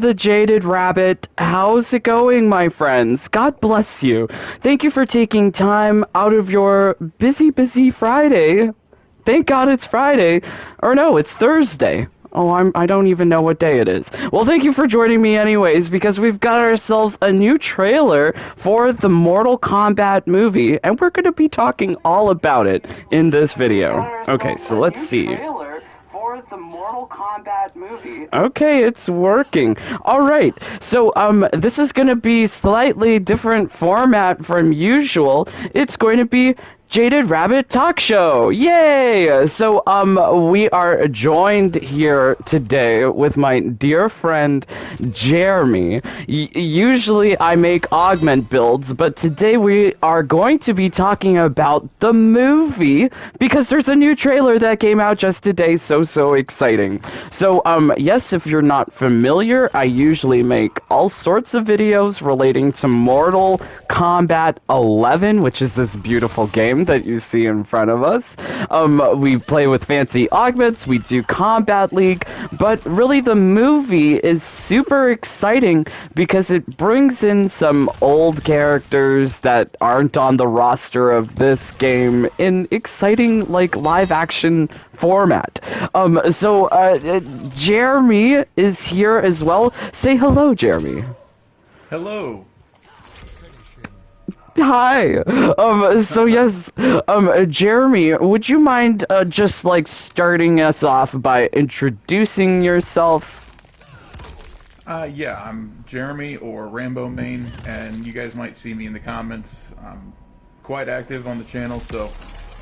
The Jaded Rabbit. How's it going, my friends? God bless you. Thank you for taking time out of your busy, busy Friday. Thank God it's Friday. Or no, it's Thursday. Oh, I don't even know what day it is. Well, thank you for joining me anyways, because we've got ourselves a new trailer for the Mortal Kombat movie, and we're going to be talking all about it in this video. Okay, so let's see. The Mortal Kombat movie. Okay, it's working. All right. So, this is going to be slightly different format from usual. It's going to be Jaded Rabbit Talk Show. Yay! So, we are joined here today with my dear friend, Jeremy. Usually I make augment builds, but today we are going to be talking about the movie because there's a new trailer that came out just today. So exciting. So, yes, if you're not familiar, I usually make all sorts of videos relating to Mortal Kombat 11, which is this beautiful game that you see in front of us. We play with fancy augments, we do Combat League, but really the movie is super exciting because it brings in some old characters that aren't on the roster of this game in exciting, like, live-action format. Jeremy is here as well. Say hello, Jeremy. Hello. Hi. Yes, Jeremy, would you mind just like starting us off by introducing yourself? Yeah, I'm Jeremy or Rambo Main, and you guys might see me in the comments. I'm quite active on the channel, so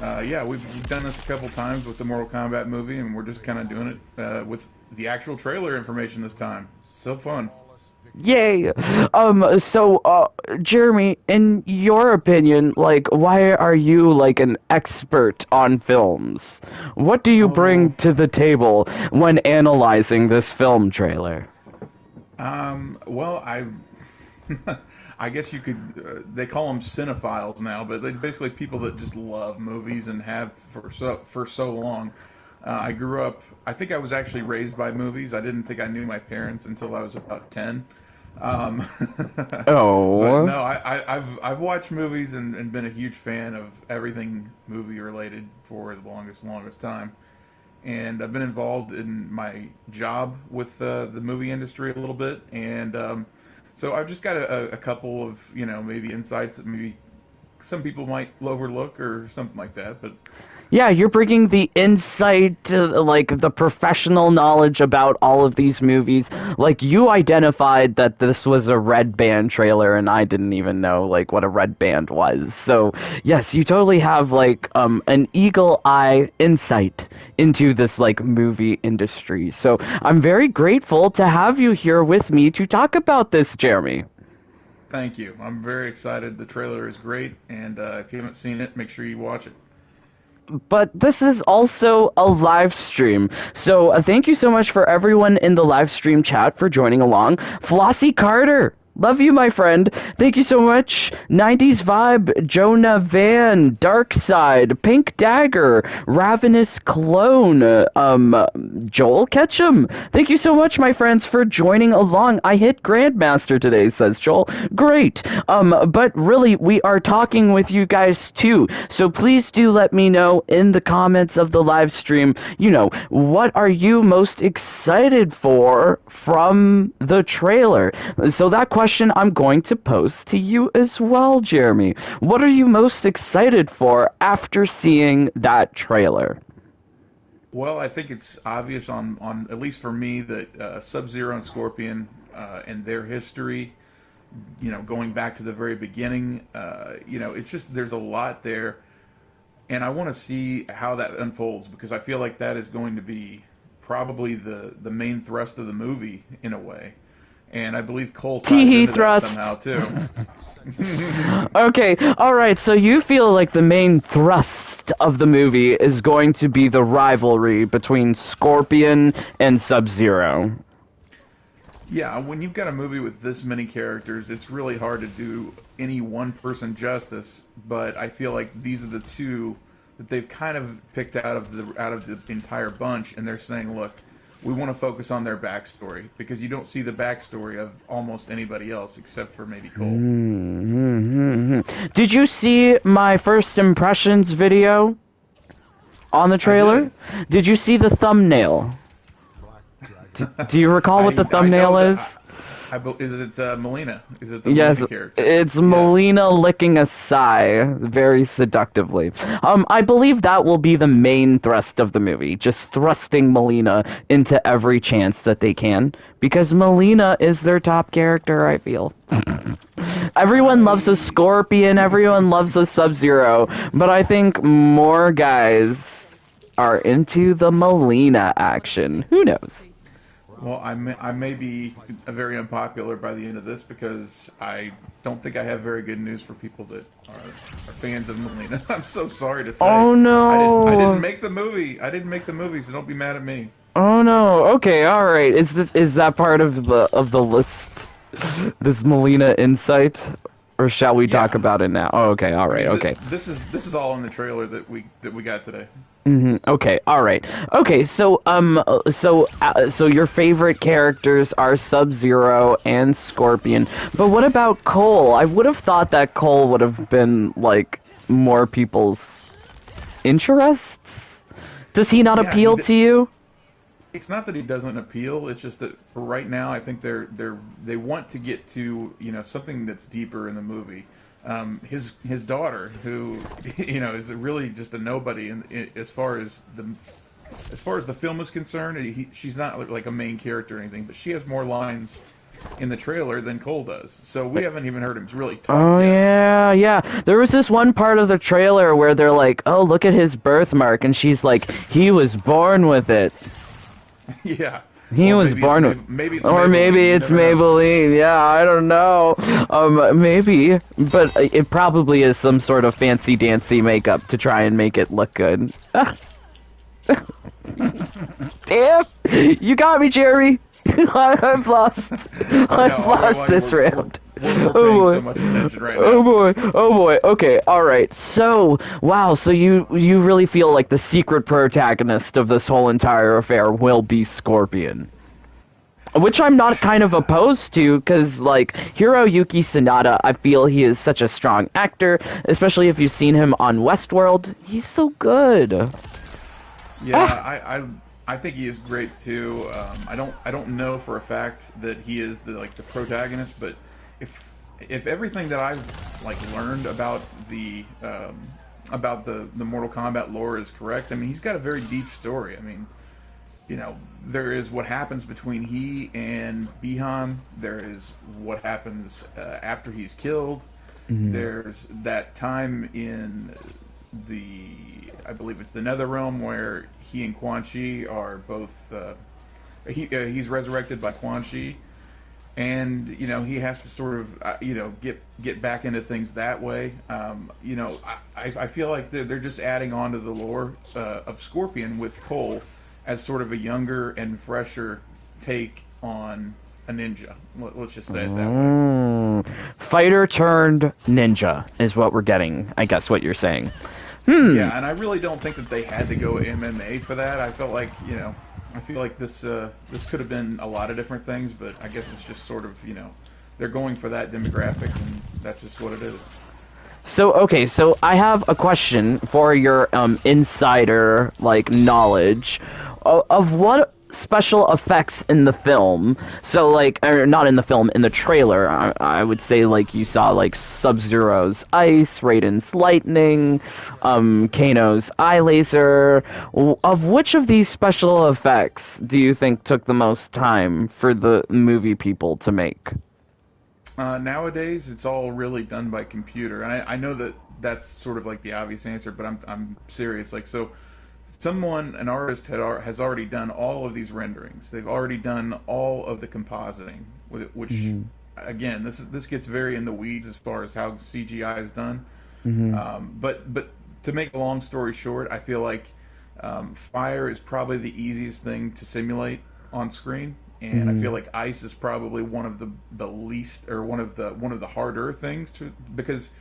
yeah, we've done this a couple times with the Mortal Kombat movie, and we're just kind of doing it with the actual trailer information this time. So fun. Yay! Jeremy, in your opinion, like, why are you, like, an expert on films? What do you bring to the table when analyzing this film trailer? Well, I guess you could, they call them cinephiles now, but they're basically people that just love movies and have for so long. I grew up, I think I was actually raised by movies. I didn't think I knew my parents until I was about 10. Oh. But no, I've watched movies and been a huge fan of everything movie related for the longest time. And I've been involved in my job with the movie industry a little bit, and so I've just got a couple of, you know, maybe insights that maybe some people might overlook or something like that, but Yeah, you're bringing the insight, like the professional knowledge about all of these movies. Like, you identified that this was a red band trailer, and I didn't even know, like, what a red band was. So, yes, you totally have, like, an eagle eye insight into this, like, movie industry. So, I'm very grateful to have you here with me to talk about this, Jeremy. thank you. I'm very excited. The trailer is great, and if you haven't seen it, make sure you watch it. But this is also a live stream. So thank you so much for everyone in the live stream chat for joining along. Flossie Carter, love you, my friend. Thank you so much. 90s Vibe, Jonah Van, Dark Side, Pink Dagger, Ravenous Clone, Joel Ketchum. Thank you so much, my friends, for joining along. I hit Grandmaster today, says Joel. Great. But really, we are talking with you guys too. So please do let me know in the comments of the live stream, you know, what are you most excited for from the trailer? So that question I'm going to pose to you as well, Jeremy. What are you most excited for after seeing that trailer? Well, I think it's obvious on at least for me that Sub-Zero and Scorpion and their history, you know, going back to the very beginning, you know, it's just there's a lot there, and I want to see how that unfolds because I feel like that is going to be probably the main thrust of the movie in a way. And I believe Cole ties into that somehow too. Okay, alright, so you feel like the main thrust of the movie is going to be the rivalry between Scorpion and Sub-Zero. Yeah, when you've got a movie with this many characters, it's really hard to do any one person justice, but I feel like these are the two that they've kind of picked out of the entire bunch, and they're saying, look, we want to focus on their backstory because you don't see the backstory of almost anybody else except for maybe Cole. Did you see my first impressions video on the trailer? Did you see the thumbnail? Do you recall what the thumbnail is? Is it Mileena? Is it the yes, Mileena character? It's Mileena licking a sigh very seductively. I believe that will be the main thrust of the movie, just thrusting Mileena into every chance that they can, because Mileena is their top character, I feel. Everyone loves a Scorpion, everyone loves a Sub-Zero, but I think more guys are into the Mileena action. Who knows? Well, I may be very unpopular by the end of this because I don't think I have very good news for people that are fans of Mileena. I'm so sorry to say. Oh no! I didn't make the movie. I didn't make the movie, so don't be mad at me. Oh no! Okay, all right. Is that part of the list? This Mileena insight, or shall we talk about it now? Oh, okay, all right, okay. This is all in the trailer that we got today. Okay, all right. Okay, so so your favorite characters are Sub-Zero and Scorpion, but what about Cole? I would have thought that Cole would have been like more people's interests. Does he not appeal to you? It's not that he doesn't appeal. It's just that for right now, I think they want to get to something that's deeper in the movie. His daughter, who is really just a nobody as far as the film is concerned. She's not like a main character or anything, but she has more lines in the trailer than Cole does. So we haven't even heard him really talk. Oh yet. yeah. There was this one part of the trailer where they're like, "Oh, look at his birthmark," and she's like, "He was born with it." Yeah. He was born with, maybe it's or Maybelline. maybe it's Maybelline. Yeah, I don't know. Maybe, but it probably is some sort of fancy dancy makeup to try and make it look good. Damn, you got me, Jeremy. I've lost this round. We're paying so much attention right now. Oh boy. Okay, all right. So, wow. So you really feel like the secret protagonist of this whole entire affair will be Scorpion, which I'm not kind of opposed to, because like Hiroyuki Sanada, I feel he is such a strong actor, especially if you've seen him on Westworld. He's so good. Yeah, I think he is great too. I don't know for a fact that he is the protagonist, but if everything that I've learned about the Mortal Kombat lore is correct, I mean he's got a very deep story. I mean, there is what happens between he and Bihan. There is what happens after he's killed. Mm-hmm. There's that time in I believe it's the Netherrealm where he and Quan Chi are both. He's resurrected by Quan Chi, and he has to sort of get back into things that way. I feel like they're just adding on to the lore of Scorpion with Cole as sort of a younger and fresher take on a ninja. Let's just say it that way. Fighter turned ninja is what we're getting. I guess what you're saying. Yeah, and I really don't think that they had to go MMA for that. I felt like, I feel like this could have been a lot of different things, but I guess it's just sort of, they're going for that demographic, and that's just what it is. So, okay, so I have a question for your insider, knowledge of what special effects in the film. So, or not in the film, in the trailer, I would say, you saw, Sub-Zero's ice, Raiden's lightning, Kano's eye laser. Of which of these special effects do you think took the most time for the movie people to make? Nowadays, it's all really done by computer. And I know that that's sort of the obvious answer, but I'm serious. An artist has already done all of these renderings. They've already done all of the compositing, which again, this gets very in the weeds as far as how CGI is done. But to make a long story short, I feel like fire is probably the easiest thing to simulate on screen, and I feel like ice is probably one of the least, or one of the harder things to, because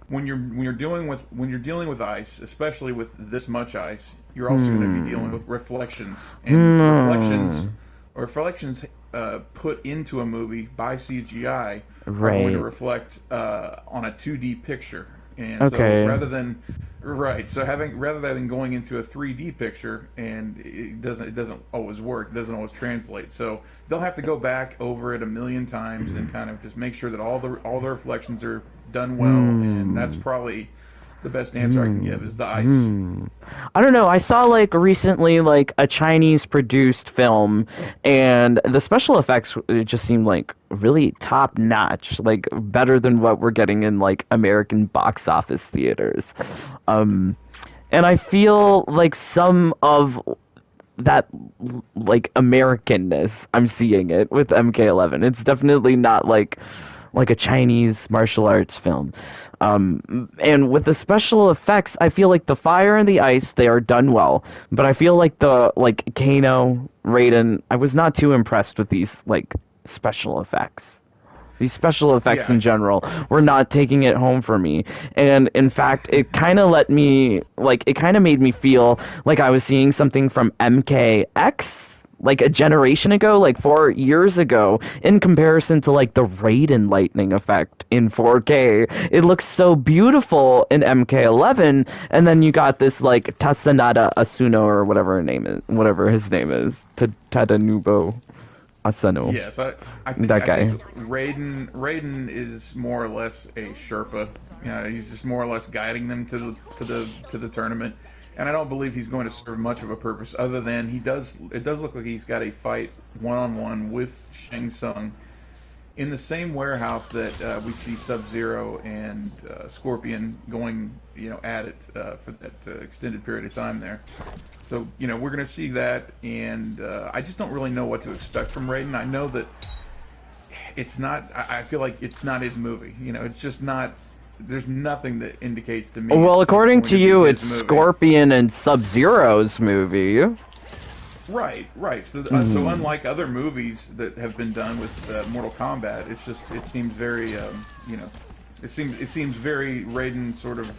when you're dealing with ice, especially with this much ice, you're also going to be dealing with reflections, and reflections put into a movie by CGI are going to reflect on a 2D picture, and so rather than going into a 3D picture, and it doesn't always work, it doesn't always translate. So they'll have to go back over it a million times and kind of just make sure that all the reflections are done well, and that's probably the best answer I can give is the ice. I don't know. I saw like recently like a Chinese produced film, and the special effects just seemed like really top notch, like better than what we're getting in like American box office theaters. And I feel like some of that like Americanness, I'm seeing it with MK11. It's definitely not like a Chinese martial arts film. And with the special effects, I feel like the fire and the ice, they are done well. But I feel like the Kano, Raiden, I was not too impressed with these like special effects. These special effects in general were not taking it home for me. And in fact, it kind of made me feel like I was seeing something from MKX, like a generation ago, like 4 years ago, in comparison to like the Raiden lightning effect in 4K. It looks so beautiful in MK11, and then you got this like Tatsunada Asuno or whatever his name is, Tadanubo Asano. Yes, I think Raiden is more or less a Sherpa. He's just more or less guiding them to the tournament. And I don't believe he's going to serve much of a purpose other than it does look like he's got a fight one-on-one with Shang Tsung in the same warehouse that we see Sub-Zero and Scorpion going, at it for that extended period of time there. So, we're going to see that, and I just don't really know what to expect from Raiden. I know that it's not, I feel like it's not his movie. It's just not. There's nothing that indicates to me. Well, according to you, it's Scorpion and Sub-Zero's movie. Right. So unlike other movies that have been done with Mortal Kombat, it seems very, it seems very Raiden sort of,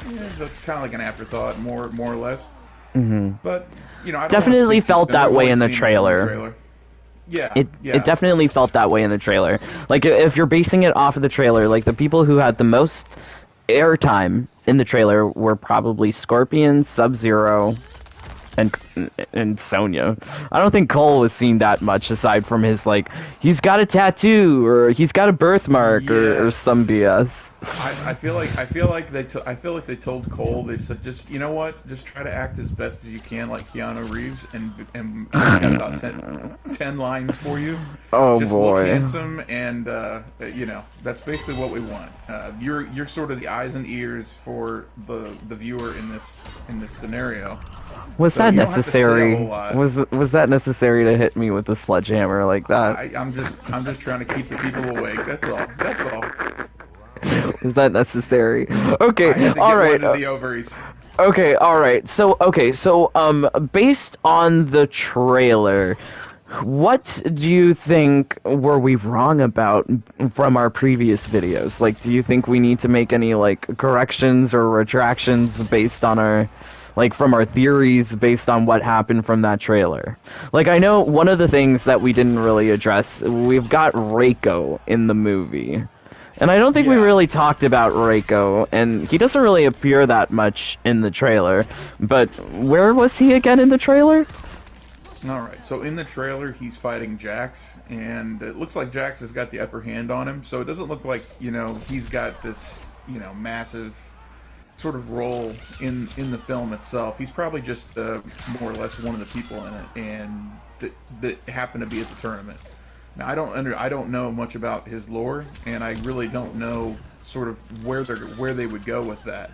kind of like an afterthought, more or less. But I don't definitely felt that way in the trailer. Yeah, it definitely felt that way in the trailer. Like, if you're basing it off of the trailer, like, the people who had the most airtime in the trailer were probably Scorpion, Sub-Zero, and Sonya. I don't think Cole was seen that much, aside from his, like, he's got a tattoo, or he's got a birthmark, or some BS. I feel like they told Cole, they said, just just try to act as best as you can like Keanu Reeves, and got about 10 lines for you. Oh, just boy. Look handsome, and that's basically what we want. You're sort of the eyes and ears for the viewer in this scenario. Was that necessary? Was that necessary to hit me with a sledgehammer like that? I'm just trying to keep the people awake. That's all. Was that necessary? Okay, I had to all get right. One of the ovaries. Okay, all right. So, based on the trailer, what do you think were we wrong about from our previous videos? Like, do you think we need to make any like corrections or retractions based on our, like, from our theories based on what happened from that trailer? Like, I know one of the things that we didn't really address, we've got Reiko in the movie. And I don't think we really talked about Reiko, and he doesn't really appear that much in the trailer. But where was he again in the trailer? Alright, so in the trailer, he's fighting Jax, and it looks like Jax has got the upper hand on him, so it doesn't look like, he's got this, massive sort of role in the film itself. He's probably just more or less one of the people in it, and that happen to be at the tournament. Now, I don't know much about his lore, and I really don't know sort of where they would go with that.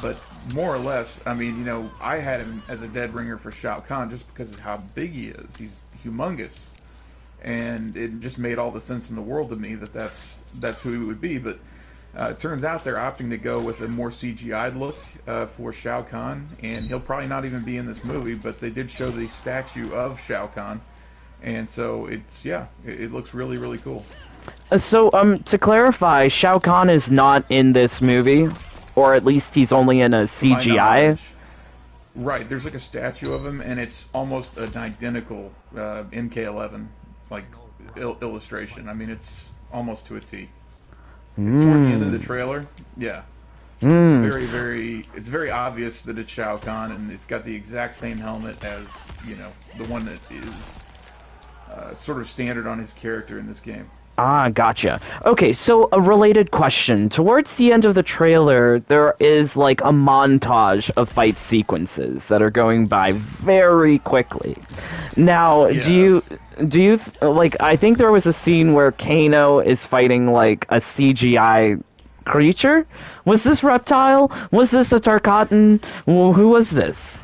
But more or less, I mean, I had him as a dead ringer for Shao Kahn just because of how big he is. He's humongous, and it just made all the sense in the world to me that's who he would be. But it turns out they're opting to go with a more CGI'd look for Shao Kahn, and he'll probably not even be in this movie. But they did show the statue of Shao Kahn. And so it looks really, really cool. So, to clarify, Shao Kahn is not in this movie, or at least he's only in a To my CGI. knowledge. Right, there's like a statue of him, and it's almost an identical MK11 like illustration. I mean, it's almost to a T. It's toward the end of the trailer. Yeah. It's it's very obvious that it's Shao Kahn, and it's got the exact same helmet as, you know, the one that is sort of standard on his character in this game. Ah, gotcha. Okay, so a related question. Towards the end of the trailer, there is like a montage of fight sequences that are going by very quickly. Now, Yes. do you like, I think there was a scene where Kano is fighting like a CGI creature? Was this Reptile? Was this a Tarkatan? Who was this?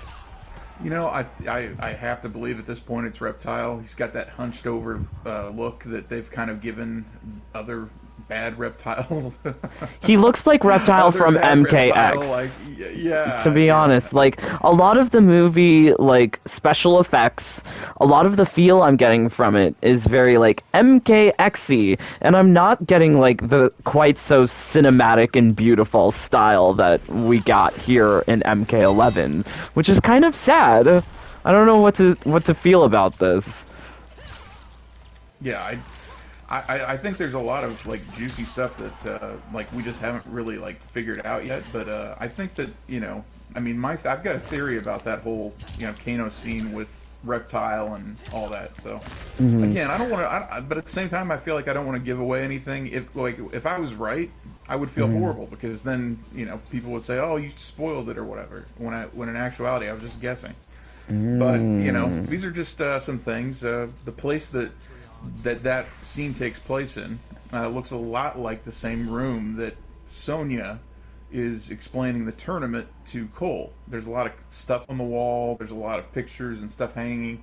You know, I have to believe at this point it's Reptile. He's got that hunched over look that they've kind of given other bad Reptile. He looks like Reptile Other from bad MKX. Reptile, like, yeah. To be honest, like, a lot of the movie, like, special effects, a lot of the feel I'm getting from it is very, like, MKX-y, and I'm not getting, like, the quite so cinematic and beautiful style that we got here in MK11, which is kind of sad. I don't know what to feel about this. Yeah, I think there's a lot of like juicy stuff that like we just haven't really like figured out yet. But I think that, you know, I mean, I've got a theory about that whole, you know, Kano scene with Reptile and all that. So again, I don't want to, but at the same time, I feel like I don't want to give away anything. If I was right, I would feel horrible, because then, you know, people would say, "Oh, you spoiled it" or whatever. When in actuality, I was just guessing. But you know, these are just some things. The place that scene takes place in looks a lot like the same room that Sonya is explaining the tournament to Cole. There's a lot of stuff on the wall, there's a lot of pictures and stuff hanging,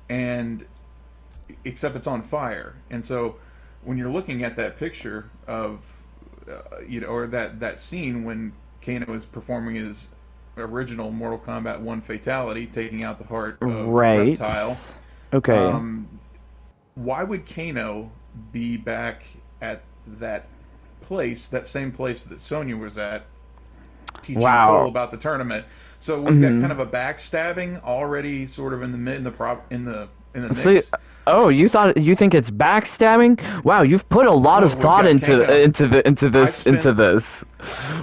and except it's on fire. And so when you're looking at that picture of you know, or that scene when Kano is performing his original Mortal Kombat 1 fatality, taking out the heart of Reptile. Okay. Why would Kano be back at that place, that same place that Sonya was at, teaching Cole about the tournament? So we've got kind of a backstabbing already, sort of in the mix. Oh, you think it's backstabbing? Wow, you've put a lot of thought into this.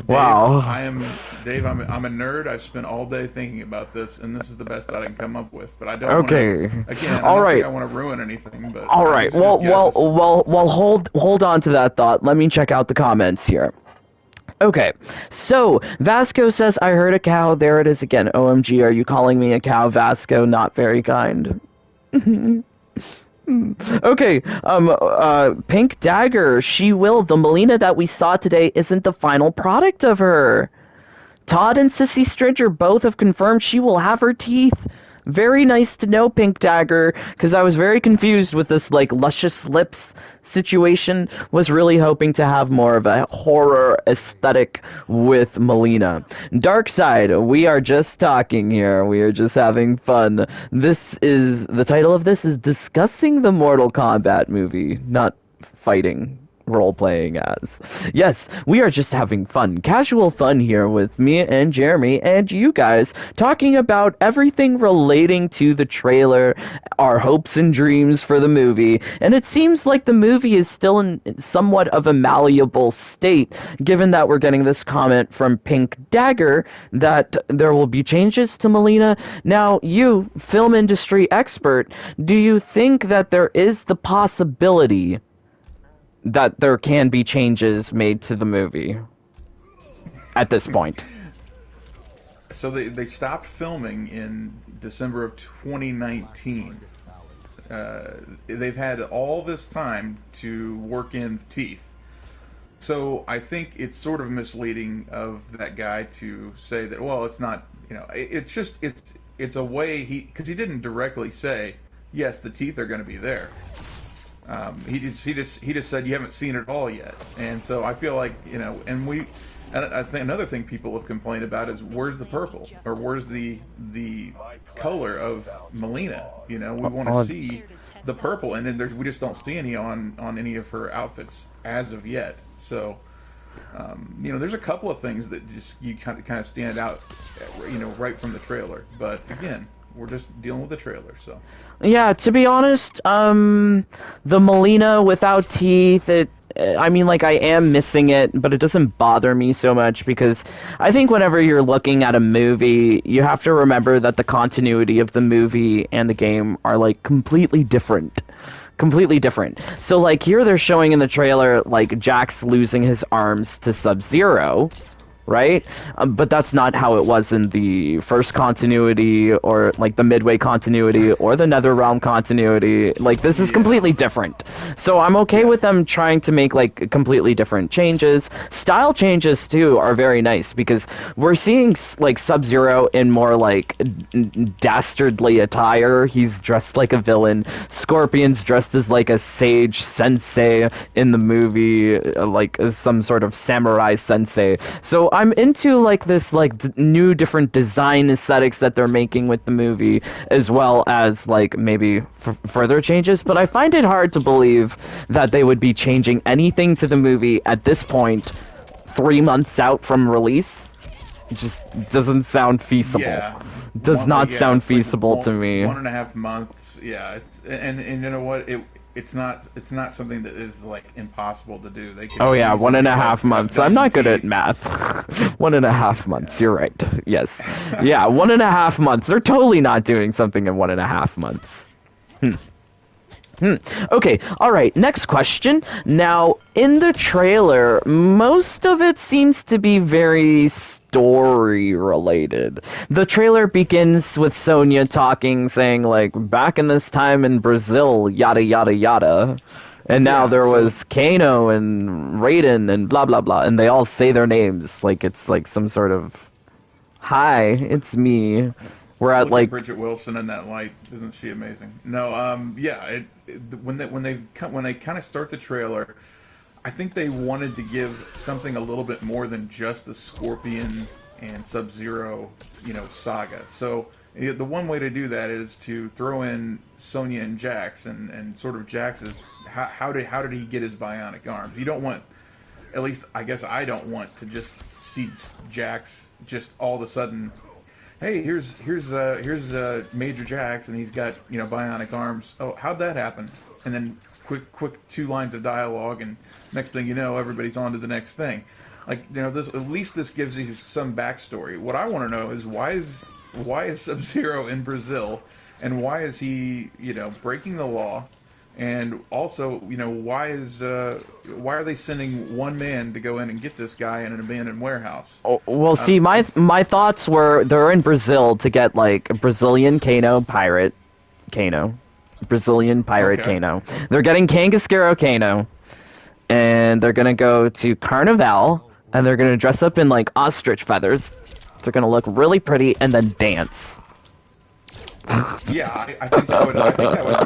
Wow. Dave, I'm a nerd. I've spent all day thinking about this, and this is the best that I can come up with. But I don't want to, again, I don't think I want to ruin anything. But all right. Well, hold on to that thought. Let me check out the comments here. Okay, so Vasco says, "I heard a cow." There it is again. OMG, are you calling me a cow, Vasco? Not very kind. Okay, Pink Dagger, she will. The Mileena that we saw today isn't the final product of her. Todd and Sissy Stringer both have confirmed she will have her teeth. Very nice to know, Pink Dagger, because I was very confused with this, like, luscious lips situation. Was really hoping to have more of a horror aesthetic with Mileena. Darkseid, we are just talking here. We are just having fun. The title of this is discussing the Mortal Kombat movie, not fighting. Role-playing as. Yes, we are just having fun. Casual fun here with me and Jeremy and you guys, talking about everything relating to the trailer, our hopes and dreams for the movie, and it seems like the movie is still in somewhat of a malleable state, given that we're getting this comment from Pink Dagger that there will be changes to Mileena. Now, you, film industry expert, do you think that there is the possibility that there can be changes made to the movie at this point? So they stopped filming in December of 2019. They've had all this time to work in the teeth. So I think it's sort of misleading of that guy to say that, well, it's not, you know, it's a way because he didn't directly say, yes, the teeth are going to be there. He just said you haven't seen it all yet, and so I feel like, you know, and And I think another thing people have complained about is where's the purple, or where's the color of Mileena? You know, we want to see the purple, and then we just don't see any on any of her outfits as of yet. So, you know, there's a couple of things that just you kind of stand out, you know, right from the trailer. But again, we're just dealing with the trailer, so. Yeah, to be honest, the Mileena without teeth, I mean, like, I am missing it, but it doesn't bother me so much because I think whenever you're looking at a movie, you have to remember that the continuity of the movie and the game are, like, completely different. Completely different. So, like, here they're showing in the trailer, like, Jax losing his arms to Sub-Zero, right? But that's not how it was in the first continuity, or like the Midway continuity, or the NetherRealm continuity. Like, this is completely different. So I'm okay with them trying to make like completely different changes. Style changes too are very nice because we're seeing like Sub-Zero in more like dastardly attire. He's dressed like a villain. Scorpion's dressed as like a sage sensei in the movie, like some sort of samurai sensei. So I'm into like this like new different design aesthetics that they're making with the movie, as well as like maybe further changes, but I find it hard to believe that they would be changing anything to the movie at this point 3 months out from release. It just doesn't sound feasible. Yeah. Does not sound feasible to me. 1.5 months, yeah. And you know what? It's not something that is like impossible to do. They can 1.5 months. I'm not good at math. 1.5 months. You're right. Yes. Yeah, 1.5 months. They're totally not doing something in 1.5 months. Okay, alright, next question. Now, in the trailer, most of it seems to be very story-related. The trailer begins with Sonya talking, saying, like, back in this time in Brazil, yada yada yada. And now there was Kano and Raiden and blah blah blah, and they all say their names, like it's like some sort of, hi, it's me. We're at like Bridget Wilson in that light, isn't she amazing? No, when they kind of start the trailer, I think they wanted to give something a little bit more than just the Scorpion and Sub-Zero, you know, saga. So the one way to do that is to throw in Sonya and Jax, and sort of Jax's how did he get his bionic arms? You don't want, at least I guess I don't want to just see Jax just all of a sudden, hey, here's Major Jax, and he's got, you know, bionic arms. Oh, how'd that happen? And then quick 2 lines of dialogue, and next thing you know, everybody's on to the next thing. Like, you know, at least this gives you some backstory. What I want to know is why is Sub-Zero in Brazil, and why is he, you know, breaking the law? And also, you know, why are they sending one man to go in and get this guy in an abandoned warehouse? Oh, well, see, my thoughts were they're in Brazil to get like Brazilian pirate Kano. They're getting Kangaskero Kano, and they're gonna go to Carnival, and they're gonna dress up in like ostrich feathers. They're gonna look really pretty and then dance. Yeah, I think that would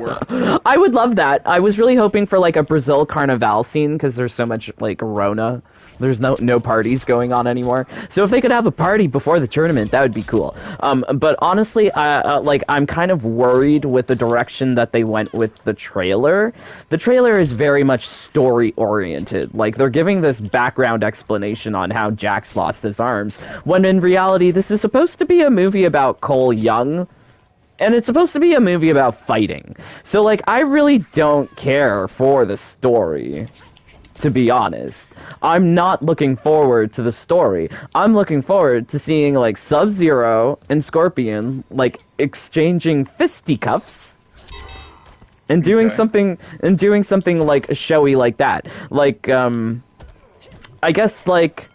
work. I would love that. I was really hoping for like a Brazil Carnival scene because there's so much like Rona. There's no parties going on anymore. So if they could have a party before the tournament, that would be cool. But honestly, I'm kind of worried with the direction that they went with the trailer. The trailer is very much story oriented. Like, they're giving this background explanation on how Jax lost his arms, when in reality this is supposed to be a movie about 噚and it's supposed to be a movie about fighting. So, like, I really don't care for the story, to be honest. I'm not looking forward to the story. I'm looking forward to seeing, like, Sub-Zero and Scorpion, like, exchanging fisticuffs and doing something like showy like that. Like, I guess, like,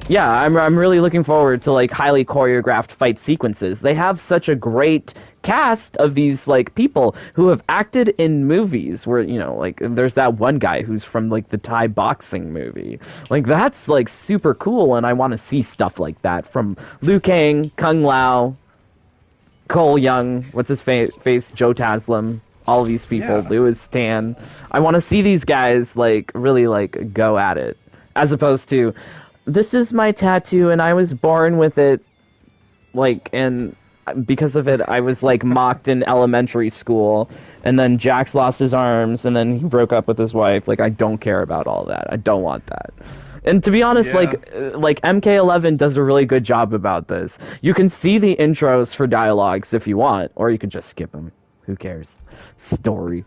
yeah, I'm really looking forward to, like, highly choreographed fight sequences. They have such a great cast of these, like, people who have acted in movies where, you know, like, there's that one guy who's from, like, the Thai boxing movie. Like, that's, like, super cool, and I want to see stuff like that from Liu Kang, Kung Lao, 噚what's his face, Joe Taslim, all of these people, Lewis Tan. I want to see these guys, like, really, like, go at it. As opposed to this is my tattoo, and I was born with it, like, and because of it, I was, like, mocked in elementary school, and then Jax lost his arms, and then he broke up with his wife. Like, I don't care about all that. I don't want that. And to be honest, like MK11 does a really good job about this. You can see the intros for dialogues if you want, or you could just skip them. Who cares? Story.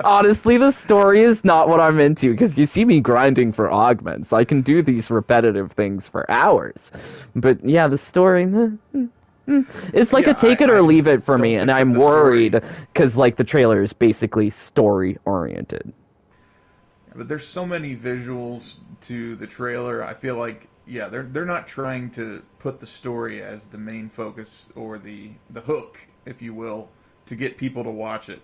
Honestly, the story is not what I'm into, because you see me grinding for augments. I can do these repetitive things for hours. But yeah, the story... It's like a take it or leave it for me, and I'm worried, because like the trailer is basically story-oriented. But there's so many visuals to the trailer. I feel like, yeah, they're not trying to put the story as the main focus or the hook, if you will, to get people to watch it.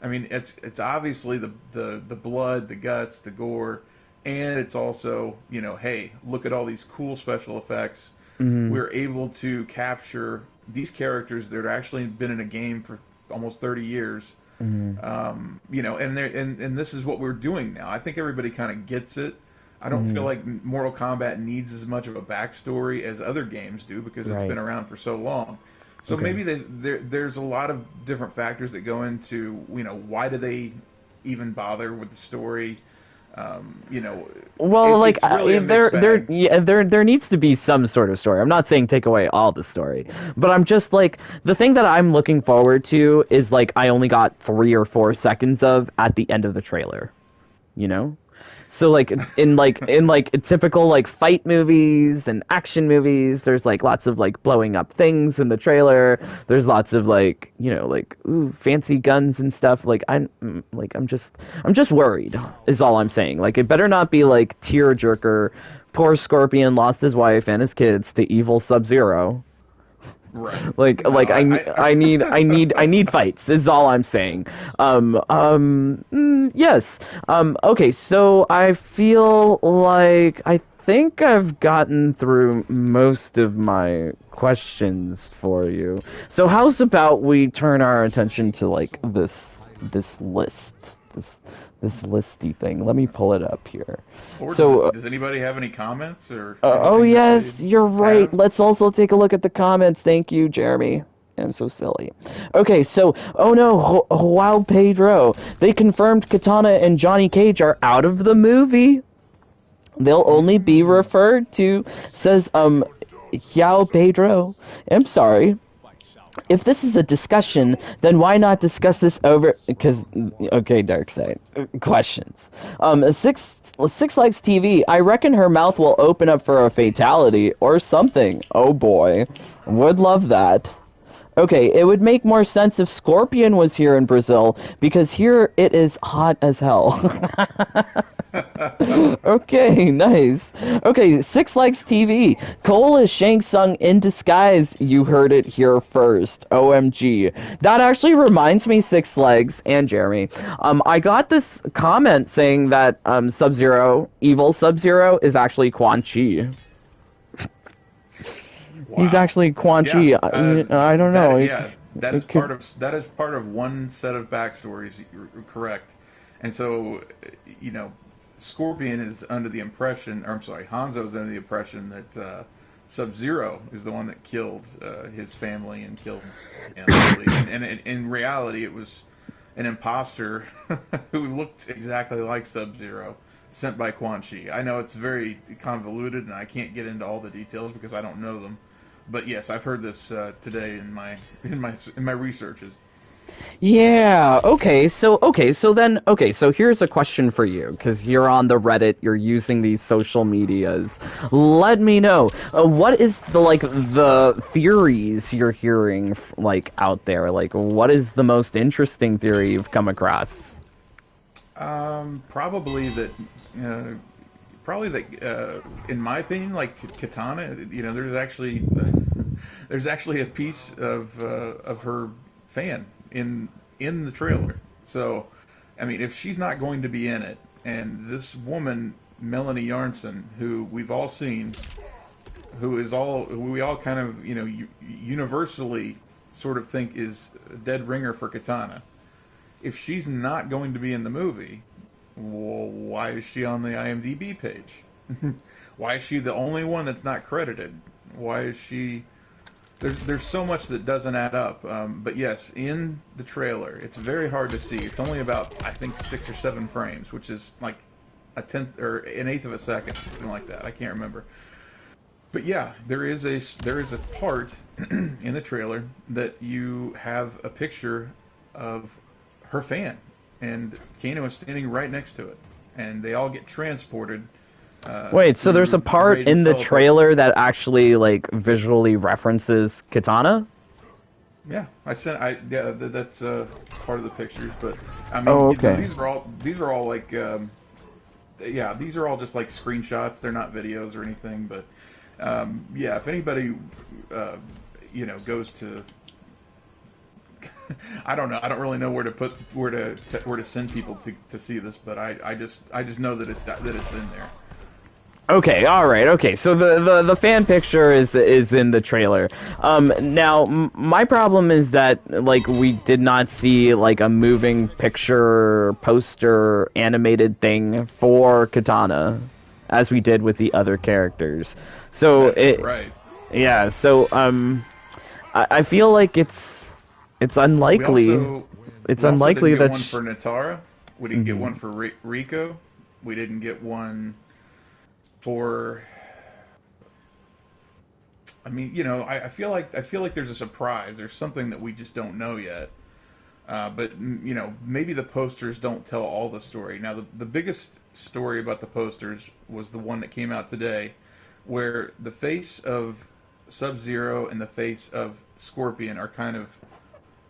I mean, it's obviously the blood, the guts, the gore, and it's also, you know, hey, look at all these cool special effects. We're able to capture these characters that have actually been in a game for almost 30 years. You know, and this is what we're doing now. I think everybody kind of gets it. I don't feel like Mortal Kombat needs as much of a backstory as other games do, because it's been around for so long. So maybe there's a lot of different factors that go into, you know, why do they even bother with the story? You know, well, like really there needs to be some sort of story. I'm not saying take away all the story, but I'm just like, the thing that I'm looking forward to is, like, I only got 3 or 4 seconds of at the end of the trailer, you know. So like in typical like fight movies and action movies, there's like lots of like blowing up things in the trailer. There's lots of like, you know, like fancy guns and stuff. Like I'm just worried is all I'm saying. Like it better not be like tearjerker. Poor Scorpion lost his wife and his kids to evil Sub-Zero. Right. I need fights. Is all I'm saying. Yes. Okay. So I feel like I think I've gotten through most of my questions for you. So how's about we turn our attention to like this list, this listy thing. Let me pull it up here. Or so, does anybody have any comments or? Oh yes, you're right. Let's also take a look at the comments. Thank you, Jeremy. I'm so silly. Okay, so, oh no, wow, Pedro. They confirmed Katana and Johnny Cage are out of the movie. They'll only be referred to, says, Yao Pedro. I'm sorry. If this is a discussion, then why not discuss this over? Because, okay, Darkseid. Questions. Six Legs TV. I reckon her mouth will open up for a fatality or something. Oh boy, would love that. Okay, it would make more sense if Scorpion was here in Brazil, because here it is hot as hell. Okay, nice. Okay, Six Legs TV. Cole is Shang Tsung in disguise. You heard it here first. OMG. That actually reminds me, Six Legs and Jeremy. I got this comment saying that Sub-Zero, evil Sub-Zero, is actually Quan Chi. Wow. He's actually Quan Chi. Yeah, I don't know. That is part of one set of backstories. You're correct. And so, you know, Scorpion is under the impression, or I'm sorry, Hanzo is under the impression that Sub-Zero is the one that killed his family and killed him. And in reality, it was an imposter who looked exactly like Sub-Zero, sent by Quan Chi. I know it's very convoluted, and I can't get into all the details because I don't know them. But yes, I've heard this today in my researches. Yeah, so here's a question for you, because you're on the Reddit, you're using these social medias. Let me know, what is the theories you're hearing, like, out there? Like, what is the most interesting theory you've come across? Probably that, in my opinion, like Katana, you know, there's actually a piece of her fan in the trailer. So, I mean, if she's not going to be in it, and this woman, Melanie Yarnson, who we've all seen, who we all kind of, you know, universally sort of think is a dead ringer for Katana, if she's not going to be in the movie, well, why is she on the IMDb page? Why is she the only one that's not credited? Why is she? There's so much that doesn't add up. But yes, in the trailer, it's very hard to see. It's only about, I think, 6 or 7 frames, which is like a tenth or an eighth of a second, something like that. I can't remember. But yeah, there is a part in the trailer that you have a picture of her fan, and Kano is standing right next to it, and they all get transported. Wait, so there's a part in the trailer that actually like visually references Kitana? Yeah, that's part of the pictures, but I mean, Oh, okay. These are all like, yeah, these are all just like screenshots. They're not videos or anything, but yeah, if anybody, goes to, I don't know, I don't really know where to send people to see this, but I just know that it's in there. Okay, all right, okay. So the fan picture is in the trailer. Now my problem is that like we did not see like a moving picture poster animated thing for Kitana, as we did with the other characters. So That's right. Yeah. So I feel like it's unlikely. It's unlikely didn't get that one for Natara. We didn't get one for Rico. We didn't get one for, I mean, I feel like there's a surprise. There's something that we just don't know yet. But maybe the posters don't tell all the story. Now, the biggest story about the posters was the one that came out today, where the face of Sub-Zero and the face of Scorpion are kind of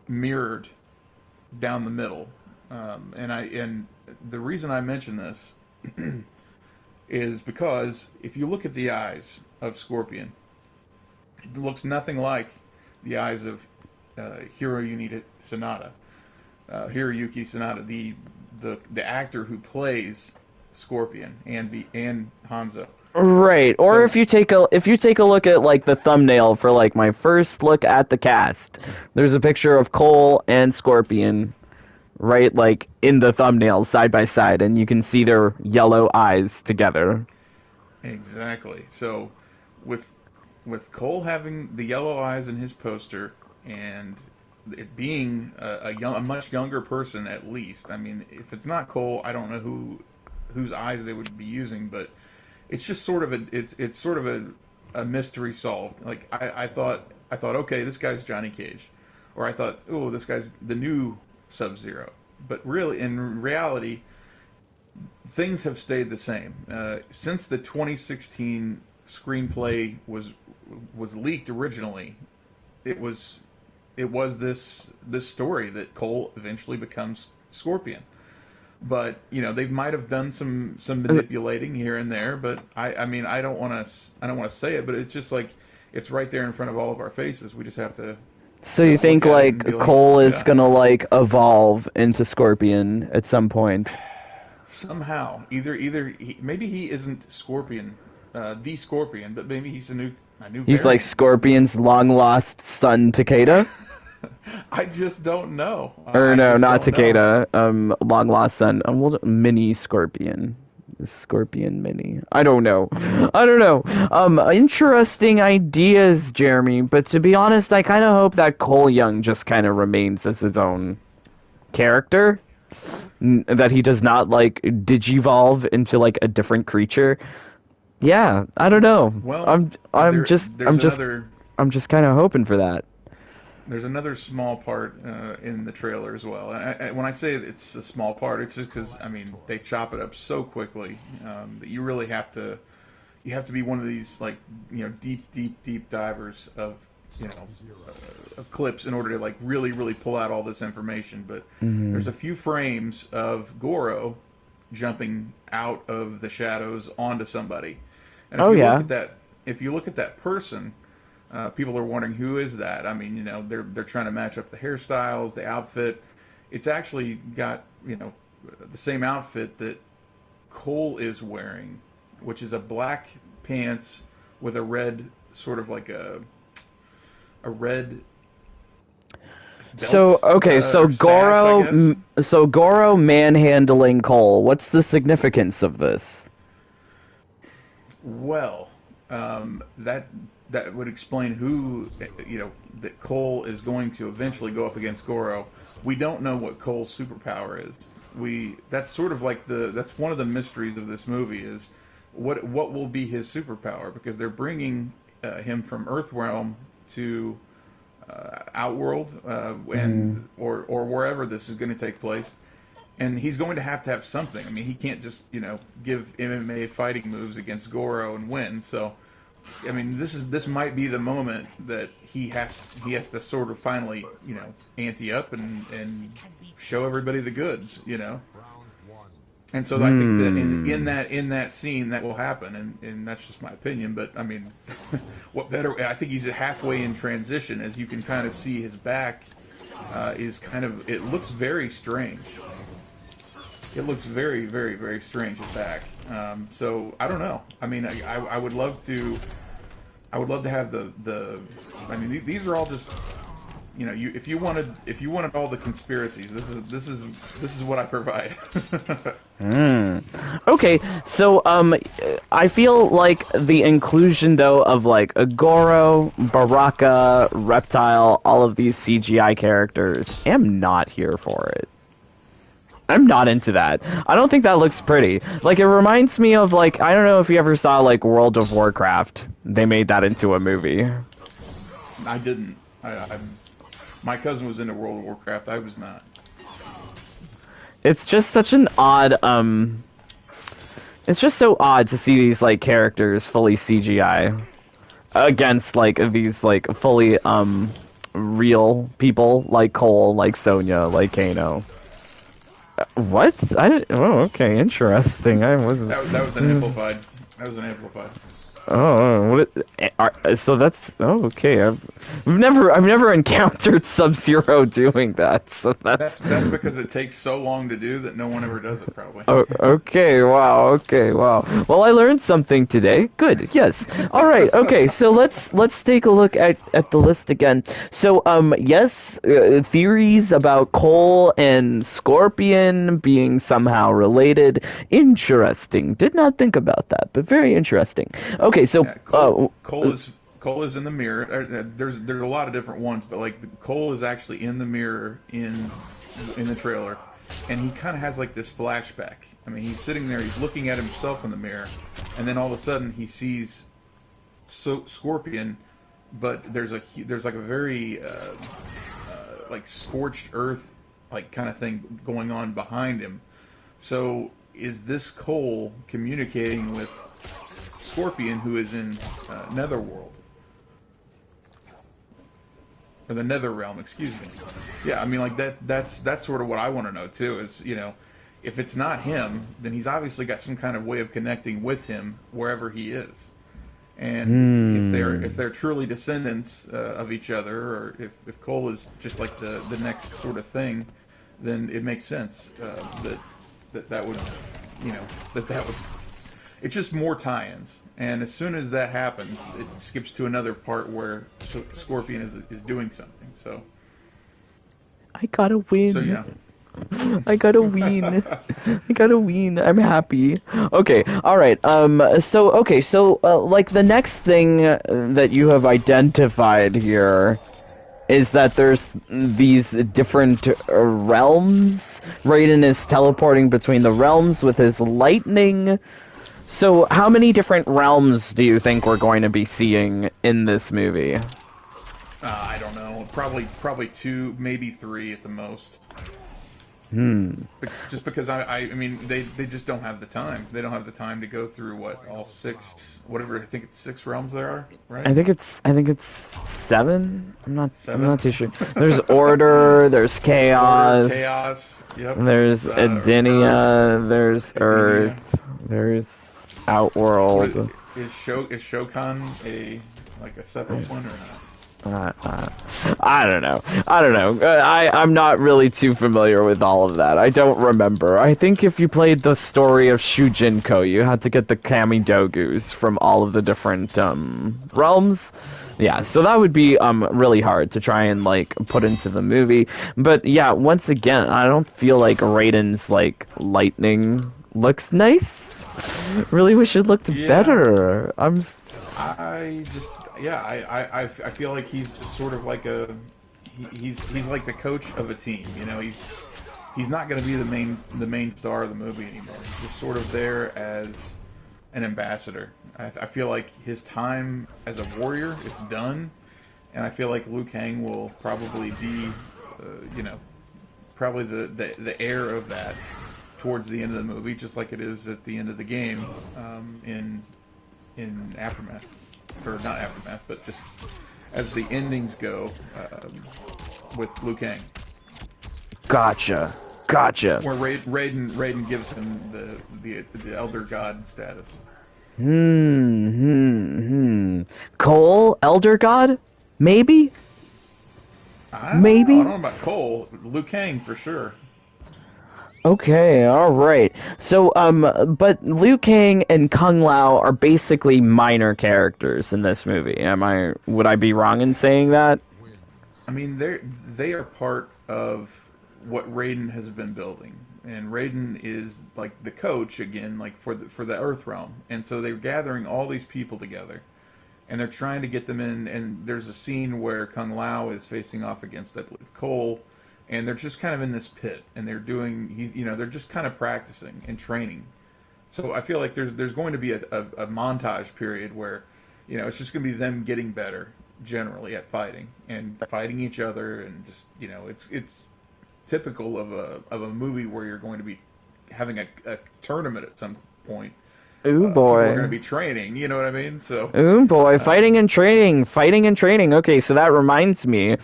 mirrored down the middle. And the reason I mention this is because if you look at the eyes of Scorpion, it looks nothing like the eyes of Hiroyuki Sanada. Hiroyuki Sanada, the actor who plays Scorpion and Hanzo. Right. Or if you take a look at like the thumbnail for like my first look at the cast, there's a picture of Cole and Scorpion, right, like in the thumbnail side by side, and you can see their yellow eyes together. Exactly. So with Cole having the yellow eyes in his poster and it being a much younger person, at least. I mean, if it's not Cole, I don't know whose eyes they would be using, but it's just sort of it's sort of a mystery solved. Like I thought, okay, this guy's Johnny Cage, or I thought, oh, this guy's the new Sub-Zero. But really, in reality, things have stayed the same since the 2016 screenplay was leaked originally. It was this story that Cole eventually becomes Scorpion. But they might have done some manipulating here and there. But I mean, I don't want to say it, but it's just like it's right there in front of all of our faces. We just have to. So you think like Cole is gonna like evolve into Scorpion at some point? Somehow, maybe he isn't Scorpion, the Scorpion, but maybe he's a new. He's like Scorpion's long lost son Takeda. I just don't know. Or no, not Takeda. Long lost son. Mini Scorpion. Scorpion Mini. I don't know. Interesting ideas, Jeremy. But to be honest, I kind of hope that Cole Young just kind of remains as his own character. That he does not like digivolve into like a different creature. Yeah, I don't know. Well, I'm just kind of hoping for that. There's another small part in the trailer as well. And when I say it's a small part, it's just because I mean they chop it up so quickly that you really have to be one of these like deep divers of of clips in order to like really pull out all this information. But there's a few frames of Goro jumping out of the shadows onto somebody. And if you look at that person. People are wondering who is that. I mean, they're trying to match up the hairstyles, the outfit. It's actually got the same outfit that Cole is wearing, which is a black pants with a red sort of like a red. Belt, so Goro manhandling Cole. What's the significance of this? Well, that would explain who, that Cole is going to eventually go up against Goro. We don't know what Cole's superpower is. That's sort of like that's one of the mysteries of this movie is what will be his superpower, because they're bringing him from Earthrealm to Outworld or wherever this is going to take place. And he's going to have something. I mean, he can't just, give MMA fighting moves against Goro and win. So, I mean, this might be the moment that he has to sort of finally, ante up and show everybody the goods, And so I think that in that scene that will happen, and that's just my opinion. But I mean, what better? I think he's halfway in transition, as you can kind of see his back is kind of. It looks very strange. It looks very, very, very strange his back. So I don't know. I mean, I would love to. I would love to have the. I mean, these are all just. If you wanted all the conspiracies, this is what I provide. Okay, so I feel like the inclusion though of like Goro, Baraka, Reptile, all of these CGI characters, I'm not here for it. I'm not into that. I don't think that looks pretty. Like, it reminds me of, like, I don't know if you ever saw, like, World of Warcraft. They made that into a movie. I didn't. My cousin was into World of Warcraft. I was not. It's just such an odd, it's just so odd to see these, like, characters fully CGI against, like, these, like, fully, real people, like Cole, like Sonya, like Kano. What? I didn't. Oh, okay, interesting. I wasn't. That was an amplified. That was an amplified. Oh, so that's okay. I've never encountered Sub-Zero doing that. So that's because it takes so long to do that no one ever does it, probably. Oh, okay. Wow. Okay. Wow. Well, I learned something today. Good. Yes. All right. Okay. So let's take a look at the list again. So yes, theories about Cole and Scorpion being somehow related. Interesting. Did not think about that, but very interesting. Okay, so yeah, Cole is in the mirror. There's a lot of different ones, but like Cole is actually in the mirror in the trailer, and he kind of has like this flashback. I mean, he's sitting there, he's looking at himself in the mirror, and then all of a sudden he sees Scorpion, but there's like a very like scorched earth like kind of thing going on behind him. So is this Cole communicating with Scorpion, who is in Netherworld, or the Nether Realm? Excuse me. Yeah, I mean, like that's sort of what I want to know too. Is if it's not him, then he's obviously got some kind of way of connecting with him wherever he is. And if they're truly descendants of each other, or if Cole is just like the next sort of thing, then it makes sense that would that would. It's just more tie-ins, and as soon as that happens, it skips to another part where Scorpion is doing something. So I gotta win. So yeah. I gotta win. I gotta win. I'm happy. Okay, alright. So like the next thing that you have identified here is that there's these different realms. Raiden is teleporting between the realms with his lightning. So how many different realms do you think we're going to be seeing in this movie? I don't know. Probably 2, maybe 3 at the most. Just because I mean they just don't have the time. They don't have the time to go through all 6, whatever. I think it's 6 realms there are, right? I think it's 7. I'm not too sure. There's order. There's chaos. Chaos. Yep. There's Edenia. There's Earth. There's Outworld. Is Shokan a separate one or not? I don't know. I'm not really too familiar with all of that. I don't remember. I think if you played the story of Shujinko, you had to get the Kamidogus from all of the different realms. Yeah, so that would be really hard to try and like put into the movie. But yeah, once again, I don't feel like Raiden's like lightning looks nice. Really wish it looked Yeah. better. I feel like he's just sort of like he's like the coach of a team. You know, he's not going to be the main star of the movie anymore. He's just sort of there as an ambassador. I feel like his time as a warrior is done, and I feel like Liu Kang will probably be, probably the heir of that towards the end of the movie, just like it is at the end of the game in Aftermath, or not Aftermath, but just as the endings go with Liu Kang. Gotcha. Where Raiden gives him the Elder God status. Cole, Elder God? Maybe? Maybe? I don't know about Cole. Liu Kang for sure. Okay, alright. So, but Liu Kang and Kung Lao are basically minor characters in this movie. Would I be wrong in saying that? I mean, they are part of what Raiden has been building. And Raiden is like the coach again, like for the Earth Realm. And so they're gathering all these people together, and they're trying to get them in. And there's a scene where Kung Lao is facing off against, I believe, Cole, and they're just kind of in this pit, and they're they're just kind of practicing and training. So I feel like there's going to be a montage period where, it's just going to be them getting better generally at fighting and fighting each other, and just it's typical of a movie where you're going to be having a tournament at some point. Ooh, boy. People are going to be training, you know what I mean? So. Ooh, boy, fighting and training. Okay, so that reminds me,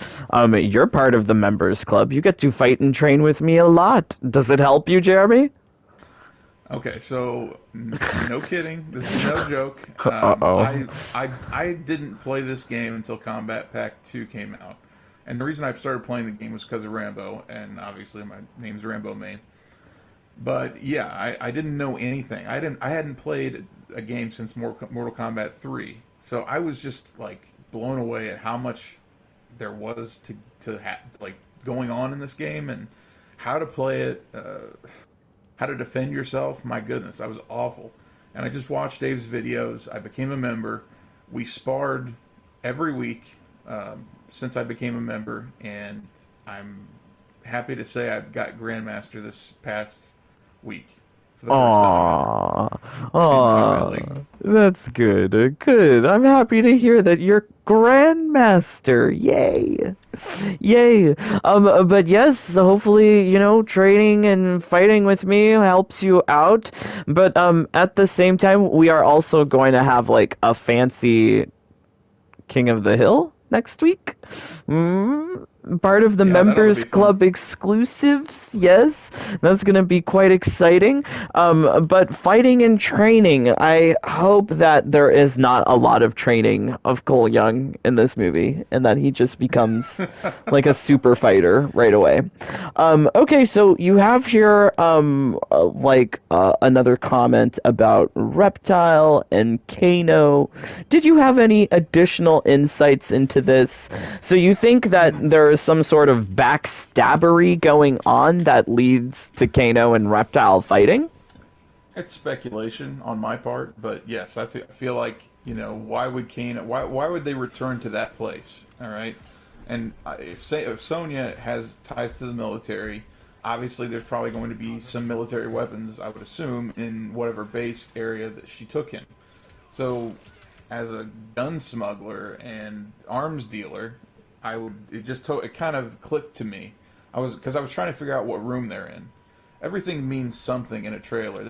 you're part of the members club. You get to fight and train with me a lot. Does it help you, Jeremy? Okay, so no kidding. This is no joke. Uh-oh. I didn't play this game until Combat Pack 2 came out. And the reason I started playing the game was because of Rambo, and obviously my name's Rambo Main. But yeah, I didn't know anything. I hadn't played a game since Mortal Kombat 3, so I was just like blown away at how much there was like going on in this game, and how to play it, how to defend yourself. My goodness, I was awful. And I just watched Dave's videos. I became a member. We sparred every week since I became a member, and I'm happy to say I've got Grandmaster this past week for the first time. Aww, that's good. Good. I'm happy to hear that you're Grandmaster. Yay. Yay. But yes, hopefully, training and fighting with me helps you out. But at the same time, we are also going to have like a fancy King of the Hill next week. Part of the members club exclusives. Yes, that's gonna be quite exciting. But fighting and training, I hope that there is not a lot of training of Cole Young in this movie, and that he just becomes like a super fighter right away. Okay, so you have here another comment about Reptile and Kano. Did you have any additional insights into this? So you think that there is some sort of backstabbery going on that leads to Kano and Reptile fighting? It's speculation on my part, but yes, I feel like, why would Kano, why would they return to that place? All right, and if Sonya has ties to the military, obviously there's probably going to be some military weapons, I would assume, in whatever base area that she took in. So, as a gun smuggler and arms dealer, it kind of clicked to me. Because I was trying to figure out what room they're in. Everything means something in a trailer.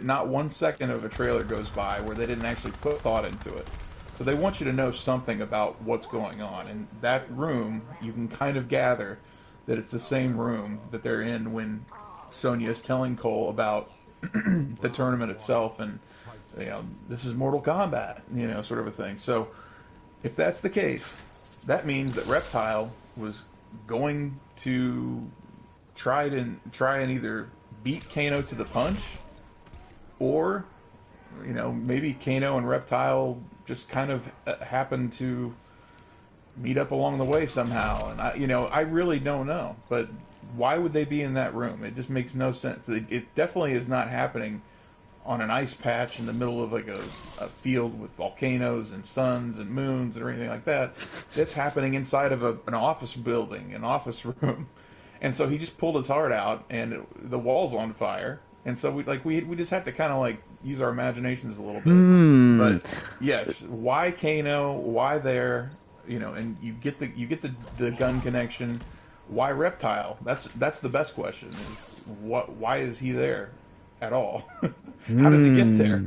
Not 1 second of a trailer goes by where they didn't actually put thought into it. So they want you to know something about what's going on. And that room, you can kind of gather that it's the same room that they're in when Sonya is telling Cole about the tournament itself, and this is Mortal Kombat, sort of a thing. So if that's the case, that means that Reptile was going to try and either beat Kano to the punch, or maybe Kano and Reptile just kind of happened to meet up along the way somehow. And I really don't know. But why would they be in that room? It just makes no sense. It definitely is not happening on an ice patch in the middle of like a field with volcanoes and suns and moons and everything like that. That's happening inside of an office building, an office room. And so he just pulled his heart out, and the wall's on fire. And so we just have to kind of like use our imaginations a little bit. But yes, why Kano? Why there? You know, and you get the gun connection. Why Reptile? That's the best question. Is why is he there at all? How does he get there?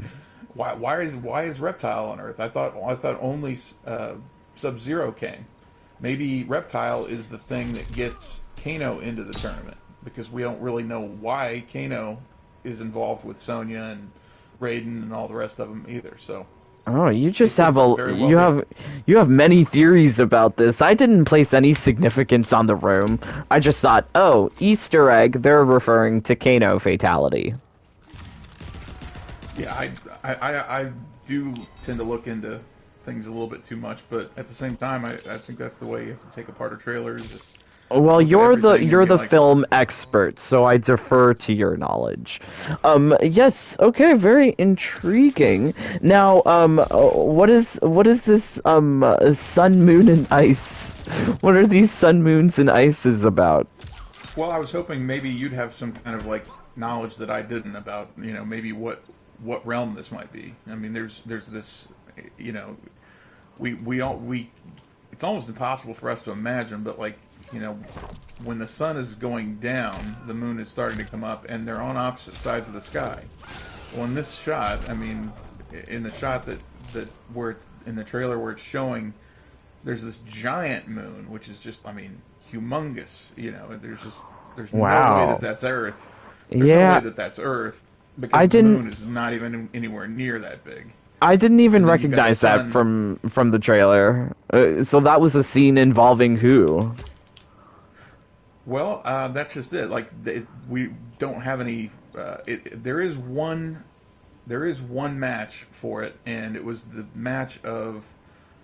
Why is Reptile on Earth? I thought only Sub-Zero came. Maybe Reptile is the thing that gets Kano into the tournament, because we don't really know why Kano is involved with Sonya and Raiden and all the rest of them either. So. Oh, you just have you have many theories about this. I didn't place any significance on the room. I just thought, oh, Easter egg, they're referring to Kano fatality. Yeah, I do tend to look into things a little bit too much, but at the same time, I think that's the way you have to take apart a trailer. Is just well, you're the film expert, so I defer to your knowledge. Yes, okay, very intriguing. Now, what is this sun, moon, and ice? What are these sun, moons, and ices about? Well, I was hoping maybe you'd have some kind of like knowledge that I didn't about, you know, maybe what realm this might be. I mean, there's this, you know, we it's almost impossible for us to imagine, but like, you know, when the sun is going down, the moon is starting to come up, and they're on opposite sides of the sky. Well, in this shot, I mean, in the shot that where in the trailer where it's showing, there's this giant moon, which is just, I mean, humongous. You know, there's no way that that's Earth. There's no way that that's Earth, because the moon is not even anywhere near that big. I didn't even recognize that from the trailer. So that was a scene involving who? Well, that's just it. Like, we don't have any. There is one match for it, and it was the match of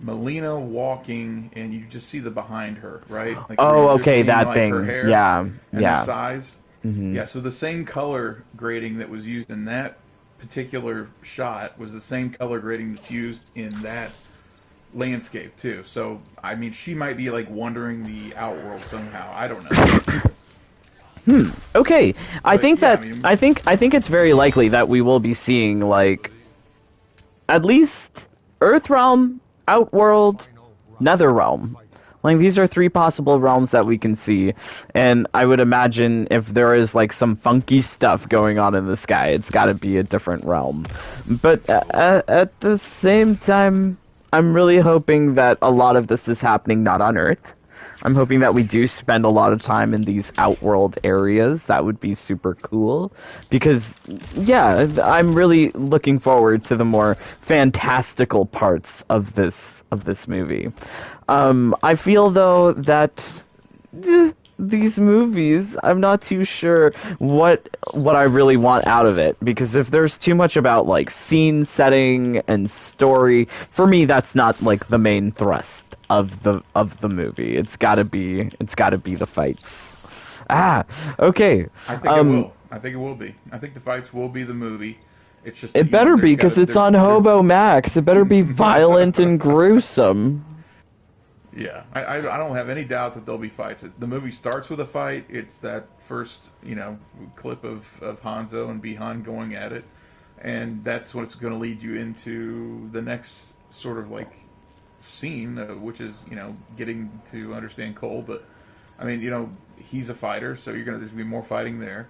Mileena walking, and you just see the behind her, right? Like, okay, that like, thing. Her hair and the size. Yeah, so the same color grading that was used in that particular shot was the same color grading that's used in that landscape too. So I mean, she might be like wandering the outworld somehow. I don't know. Okay. I think it's very likely that we will be seeing like at least Earthrealm, Outworld, Netherrealm. Like, these are three possible realms that we can see, and I would imagine if there is like some funky stuff going on in the sky, it's got to be a different realm. But at the same time, I'm really hoping that a lot of this is happening not on Earth. I'm hoping that we do spend a lot of time in these outworld areas. That would be super cool. Because, yeah, I'm really looking forward to the more fantastical parts of this movie. I feel, though, that these movies, I'm not too sure what I really want out of it, because if there's too much about like scene setting and story, for me that's not like the main thrust of the movie. It's got to be the fights. Okay. I think it will. I think it will be. I think the fights will be the movie. It's just it better be, because it's on HBOmax. It better be violent and gruesome. Yeah, I don't have any doubt that there'll be fights. The movie starts with a fight. It's that first, clip of Hanzo and Bihan going at it, and that's what's going to lead you into the next sort of like scene, which is getting to understand Cole. But I mean, he's a fighter, so there's going to be more fighting there.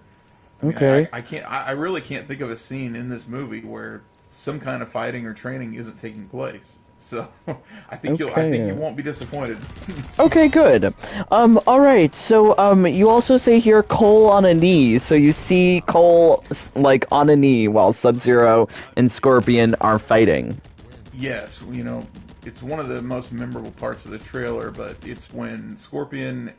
Okay. I really can't think of a scene in this movie where some kind of fighting or training isn't taking place. So I think you won't be disappointed. Okay, good. All right. So you also say here Cole on a knee. So you see Cole like on a knee while Sub-Zero and Scorpion are fighting. Yes, it's one of the most memorable parts of the trailer, but it's when Scorpion,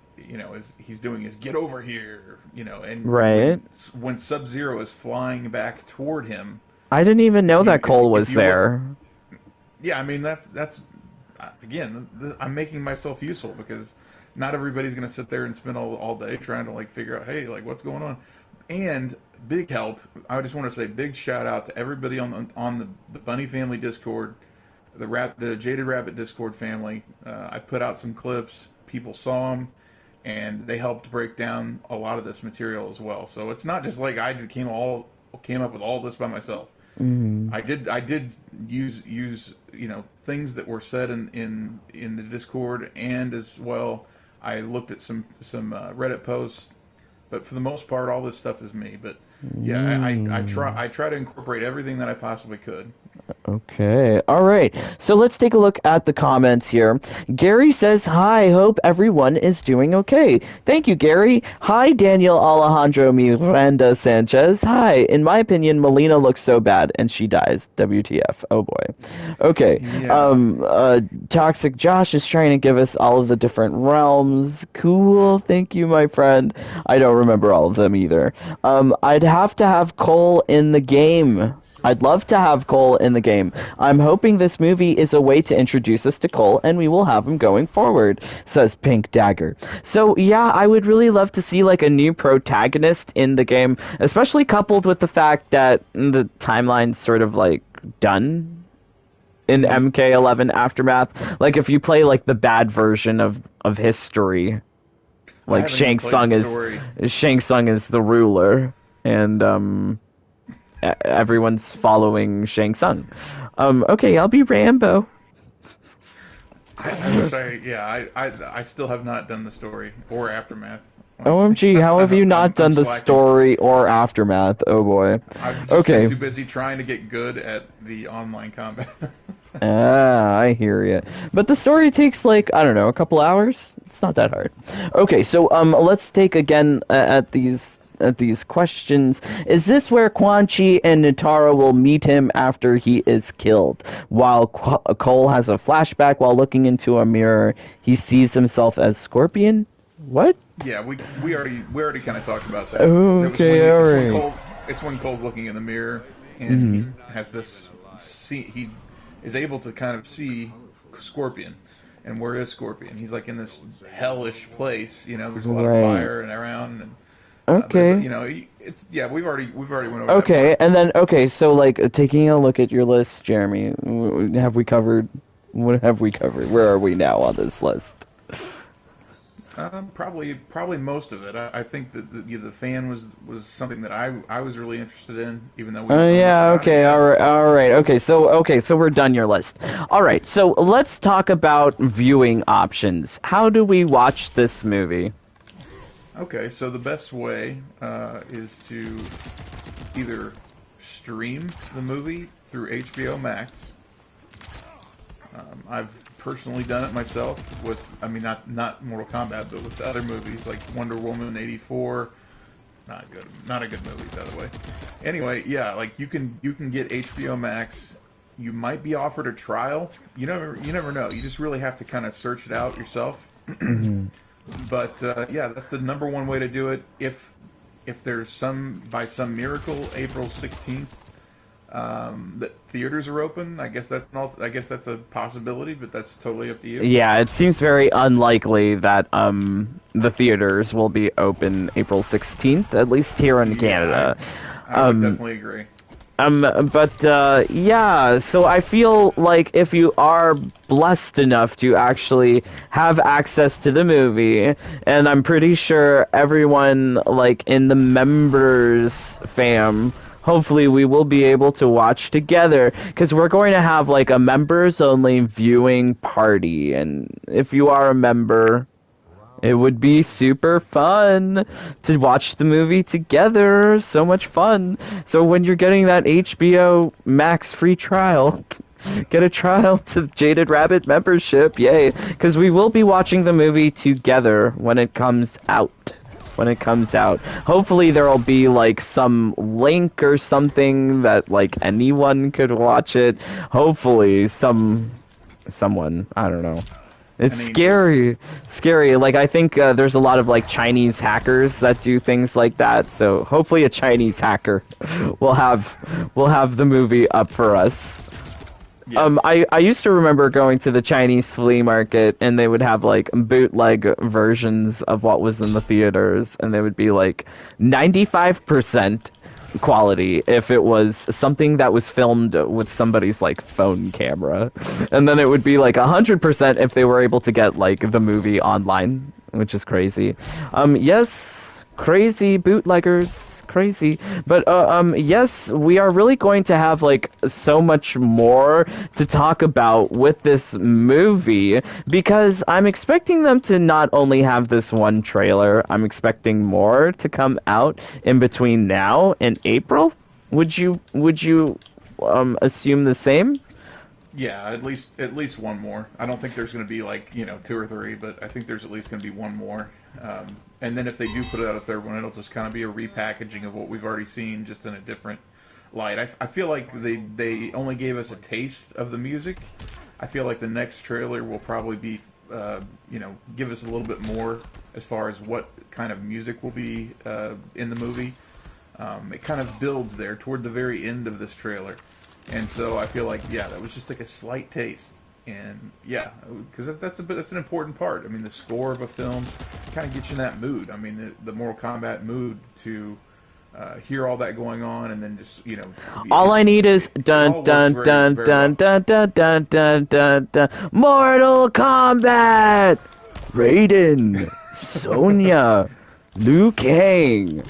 he's doing his get over here, and right when Sub-Zero is flying back toward him. I didn't even know that Cole was there. Yeah, I mean, that's again, I'm making myself useful, because not everybody's going to sit there and spend all day trying to like figure out, hey, like what's going on. And big help. I just want to say big shout out to everybody on the Bunny Family Discord, the Jaded Rabbit Discord family. I put out some clips. People saw them, and they helped break down a lot of this material as well. So it's not just like I just came up with all this by myself. Mm-hmm. I did use things that were said in the Discord, and as well I looked at some Reddit posts. But for the most part, all this stuff is me. But yeah, I try to incorporate everything that I possibly could. Okay, all right. So let's take a look at the comments here. Gary says, "Hi, hope everyone is doing okay." Thank you, Gary. Hi, Daniel Alejandro Miranda Sanchez. Hi. In my opinion, Mileena looks so bad, and she dies. WTF? Oh boy. Okay. Yeah. Toxic Josh is trying to give us all of the different realms. Cool. Thank you, my friend. I don't remember all of them either. I'd have to have Cole in the game. I'd love to have Cole in the game. I'm hoping this movie is a way to introduce us to Cole, and we will have him going forward, says Pink Dagger. So yeah, I would really love to see like a new protagonist in the game, especially coupled with the fact that the timeline's sort of like done in MK11 Aftermath. Like if you play like the bad version of history, like Shang Tsung is the ruler, and everyone's following Shang Tsung. Okay, I'll be Rambo. I wish I still have not done the story or Aftermath. OMG, how have you not done the story or Aftermath? Oh boy. I've just been too busy trying to get good at the online combat. I hear you. But the story takes like, I don't know, a couple hours? It's not that hard. Okay, so let's take again at these questions. Is this where Quan Chi and Nitara will meet him after he is killed? While Cole has a flashback while looking into a mirror, he sees himself as Scorpion? What? Yeah, we already kind of talked about that. Okay, alright. It's when Cole's looking in the mirror and he has this he is able to kind of see Scorpion. And where is Scorpion? He's like in this hellish place, there's a lot of fire and around, and okay. We've already went over. Okay, and then so like taking a look at your list, Jeremy, have we covered? What have we covered? Where are we now on this list? Probably most of it. I think that the fan was something that I was really interested in, even though we. Okay, all right. Okay, so we're done your list. All right, so let's talk about viewing options. How do we watch this movie? Okay, so the best way is to either stream the movie through HBOmax. I've personally done it myself with, not Mortal Kombat, but with other movies like Wonder Woman 84. Not a good movie, by the way. Anyway, yeah, like you can get HBOmax. You might be offered a trial. You never know. You just really have to kind of search it out yourself. But yeah, that's the number one way to do it. If there's by some miracle April 16th that theaters are open, I guess that's a possibility, but that's totally up to you. Yeah, it seems very unlikely that the theaters will be open April 16th, at least here in Canada. I would definitely agree. Yeah, so I feel like if you are blessed enough to actually have access to the movie, and I'm pretty sure everyone, like, in the members fam, hopefully we will be able to watch together, because we're going to have, like, a members-only viewing party, and if you are a member, it would be super fun to watch the movie together. So much fun. So when you're getting that HBO Max free trial, get a trial to Jaded Rabbit membership. Yay. Because we will be watching the movie together when it comes out. Hopefully there'll be like some link or something that like anyone could watch it. Hopefully someone, I don't know. It's scary. Like, I think there's a lot of, like, Chinese hackers that do things like that, so hopefully a Chinese hacker will have the movie up for us. Yes. I used to remember going to the Chinese flea market, and they would have, like, bootleg versions of what was in the theaters, and they would be, like, 95% quality if it was something that was filmed with somebody's like phone camera, and then it would be like 100% if they were able to get like the movie online, which is crazy. Yes, crazy bootleggers. Crazy. But yes, we are really going to have like so much more to talk about with this movie, because I'm expecting them to not only have this one trailer, I'm expecting more to come out in between now and April. Would you assume the same? Yeah, at least one more. I don't think there's going to be like, two or three, but I think there's at least going to be one more. And then if they do put out a third one, it'll just kind of be a repackaging of what we've already seen, just in a different light. I feel like they only gave us a taste of the music. I feel like the next trailer will probably be, give us a little bit more as far as what kind of music will be in the movie. It kind of builds there toward the very end of this trailer. And so I feel like, yeah, that was just like a slight taste. And yeah, because that's an important part. I mean, the score of a film kind of gets you in that mood. I mean, the Mortal Kombat mood to hear all that going on, and then just all I need is dun dun dun dun dun dun dun dun dun dun Mortal Kombat, Raiden, Sonya, Liu Kang,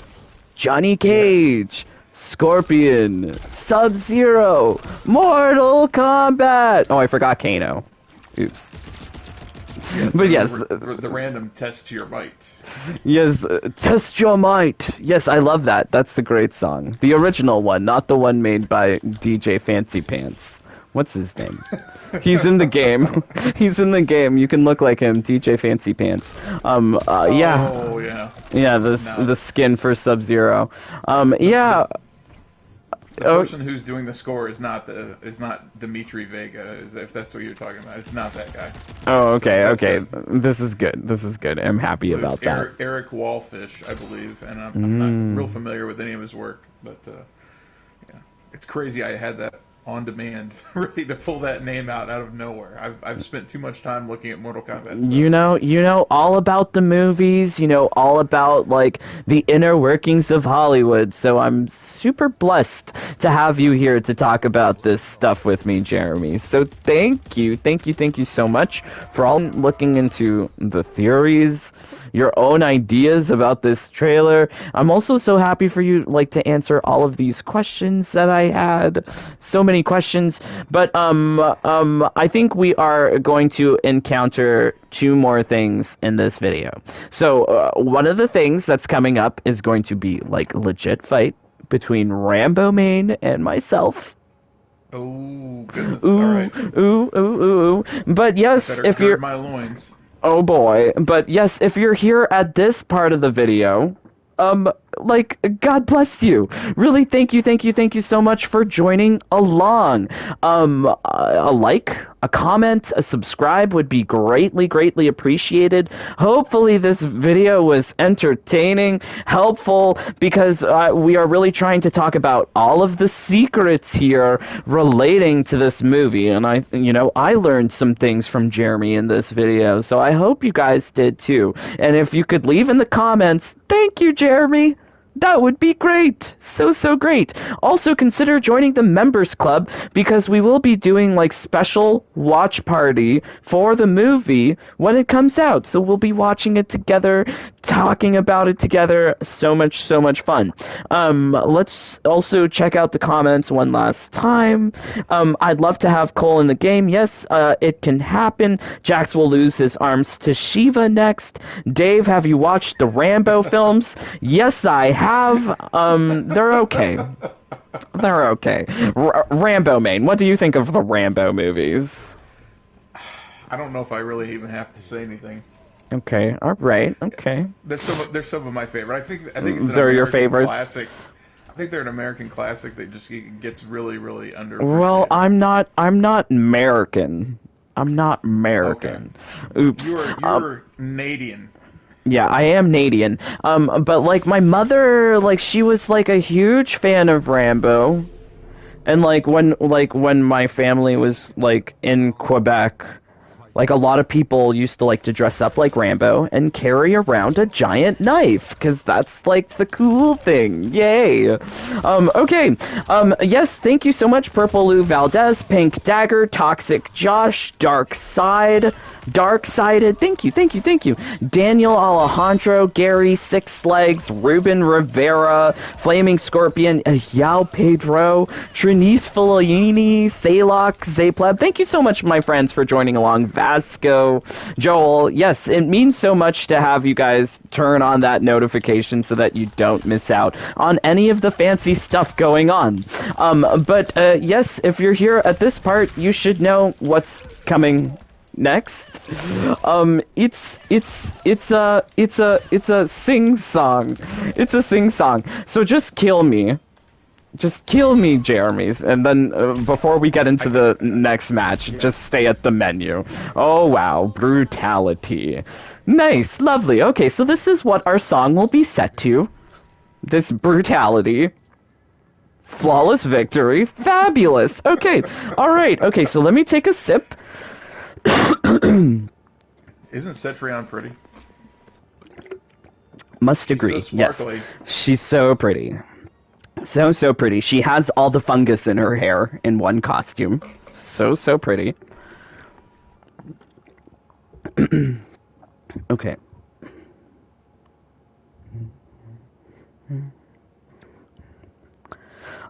Johnny Cage. Yes. Scorpion, Sub-Zero, Mortal Kombat. Oh, I forgot Kano. Oops. Yes, but yes, the random test your might. Yes, test your might. Yes, I love that. That's the great song. The original one, not the one made by DJ Fancy Pants. What's his name? He's in the game. He's in the game. You can look like him, DJ Fancy Pants. Yeah. Oh yeah. Yeah, the skin for Sub-Zero. Yeah. The person who's doing the score is not Dimitri Vega, if that's what you're talking about. It's not that guy. Oh, okay, so okay. Good. This is good. This is good. I'm happy about that. Eric Wallfish, I believe, and I'm not real familiar with any of his work, but yeah, it's crazy. I had that on demand, ready to pull that name out of nowhere. I've spent too much time looking at Mortal Kombat stuff. You know all about the movies, all about like the inner workings of Hollywood. So I'm super blessed to have you here to talk about this stuff with me, Jeremy. So thank you so much for all looking into the theories, your own ideas about this trailer. I'm also so happy for you to answer all of these questions that I had. So many questions, but I think we are going to encounter two more things in this video. So one of the things that's coming up is going to be like legit fight between Rambo Main and myself. Oh goodness! Ooh, all right. Ooh. But yes, if you're my loins. Oh boy. But yes, if you're here at this part of the video, God bless you. Really, thank you so much for joining along. A like, a comment, a subscribe would be greatly appreciated. Hopefully this video was entertaining, helpful, because we are really trying to talk about all of the secrets here relating to this movie. And I learned some things from Jeremy in this video, so I hope you guys did too. And if you could leave in the comments, thank you, Jeremy. That would be great. So great. Also consider joining the members club, because we will be doing special watch party for the movie when it comes out. So we'll be watching it together, talking about it together. So much fun. Let's also check out the comments one last time. I'd love to have Cole in the game. Yes, it can happen. Jax will lose his arms to Shiva next. Dave, have you watched the Rambo films? Yes, I have. They're okay. They're okay. Rambo Main, what do you think of the Rambo movies? I don't know if I really even have to say anything. Okay, all right, okay. They're some of my favorite. I think it's they're your favorites. Classic. I think they're an American classic that just gets really under. Well, I'm not American. I'm not American. Okay. Oops. You're Canadian. Yeah, I am Canadian. But my mother, she was a huge fan of Rambo, and when my family was in Quebec, Like, a lot of people used to like to dress up like Rambo and carry around a giant knife, because that's like the cool thing. Yay. Okay. Yes, thank you so much, Purple Lou Valdez, Pink Dagger, Toxic Josh, Darksided. Thank you. Daniel Alejandro, Gary, Six Legs, Ruben Rivera, Flaming Scorpion, Yao Pedro, Trinice Filiini, Salok, Zapleb. Thank you so much, my friends, for joining along. Vasco, Joel. Yes, it means so much to have you guys turn on that notification so that you don't miss out on any of the fancy stuff going on. But yes, if you're here at this part, you should know what's coming next. It's a sing song. It's a sing song. So just kill me. Just kill me, Jeremy's, and then before we get into the next match, just stay at the menu. Oh wow, brutality. Nice, lovely. Okay, so this is what our song will be set to. This brutality. Flawless victory. Fabulous. Okay, alright, okay, so let me take a sip. Isn't Cetrion pretty? Must agree, so yes. She's so pretty. So pretty. She has all the fungus in her hair in one costume. So pretty. Okay.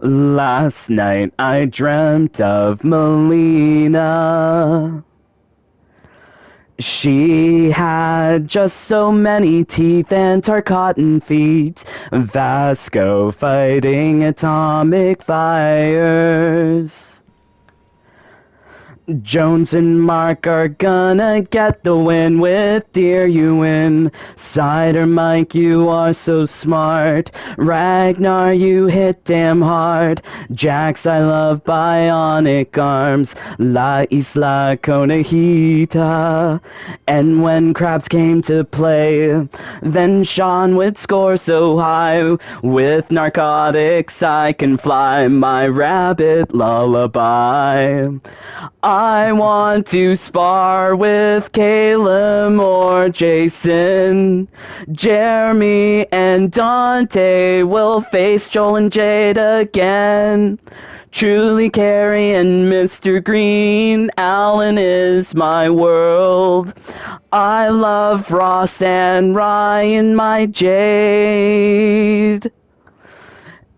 Last night I dreamt of Mileena. She had just so many teeth and her cotton feet. Vasco fighting atomic fires. Jones and Mark are gonna get the win with Dear You Win. Cider Mike, you are so smart. Ragnar, you hit damn hard. Jax, I love bionic arms. La Isla Conejita. And when Krabs came to play, then Sean would score so high. With narcotics I can fly, my rabbit lullaby. I want to spar with Caleb or Jason. Jeremy and Dante will face Joel and Jade again. Truly Carrie and Mr. Green, Alan is my world. I love Ross and Ryan, my Jade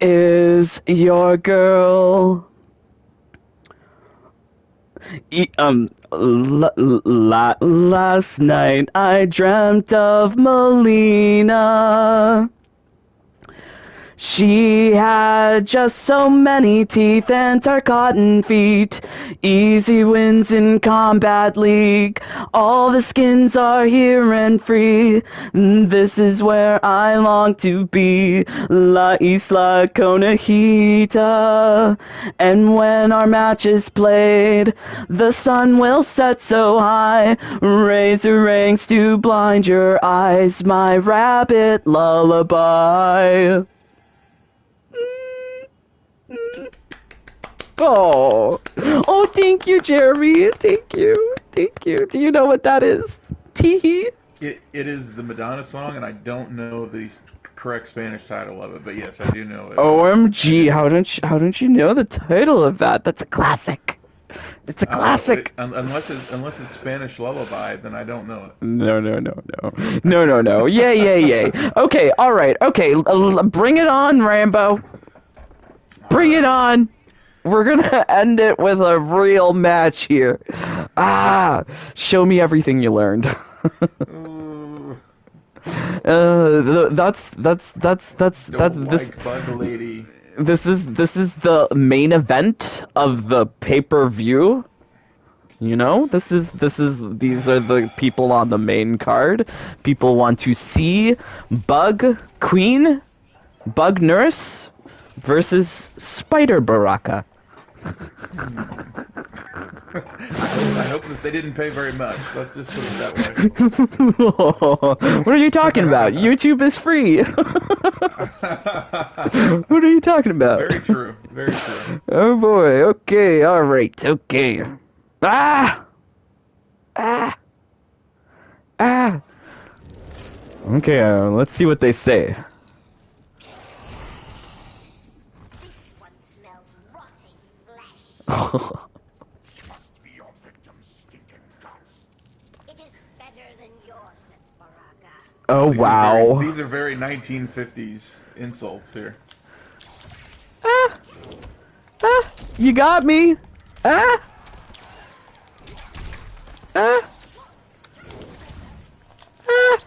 is your girl. Last night I dreamt of Mileena. She had just so many teeth and her cotton feet. Easy wins in Combat League. All the skins are here and free. This is where I long to be. La Isla Conejita. And when our match is played, the sun will set so high. Razor ranks to blind your eyes. My rabbit lullaby. Oh, thank you, Jeremy. Thank you. Do you know what that is? Teehee. It is the Madonna song, and I don't know the correct Spanish title of it, but yes, I do know it. OMG! How don't you know the title of that? That's a classic. It's a classic. Unless it's Spanish lullaby, then I don't know it. No. Yay. Okay, all right. Okay, bring it on, Rambo. Bring it on. We're gonna end it with a real match here. Show me everything you learned. That's this. Bug lady. This is the main event of the pay-per-view. You know, these are the people on the main card. People want to see Bug Queen, Bug Nurse versus Spider Baraka. I hope that they didn't pay very much. Let's just put it that way. What are you talking about? YouTube is free. What are you talking about? Very true. Oh boy. Okay. All right. Okay. Ah! Ah! Okay, let's see what they say. This one smells rotting flesh. Must be your victim's stinking guts. It is better than your scent, Baraka. Oh, wow. These are very 1950s insults here. Ah! Ah! You got me! Ah! Ah! Ah!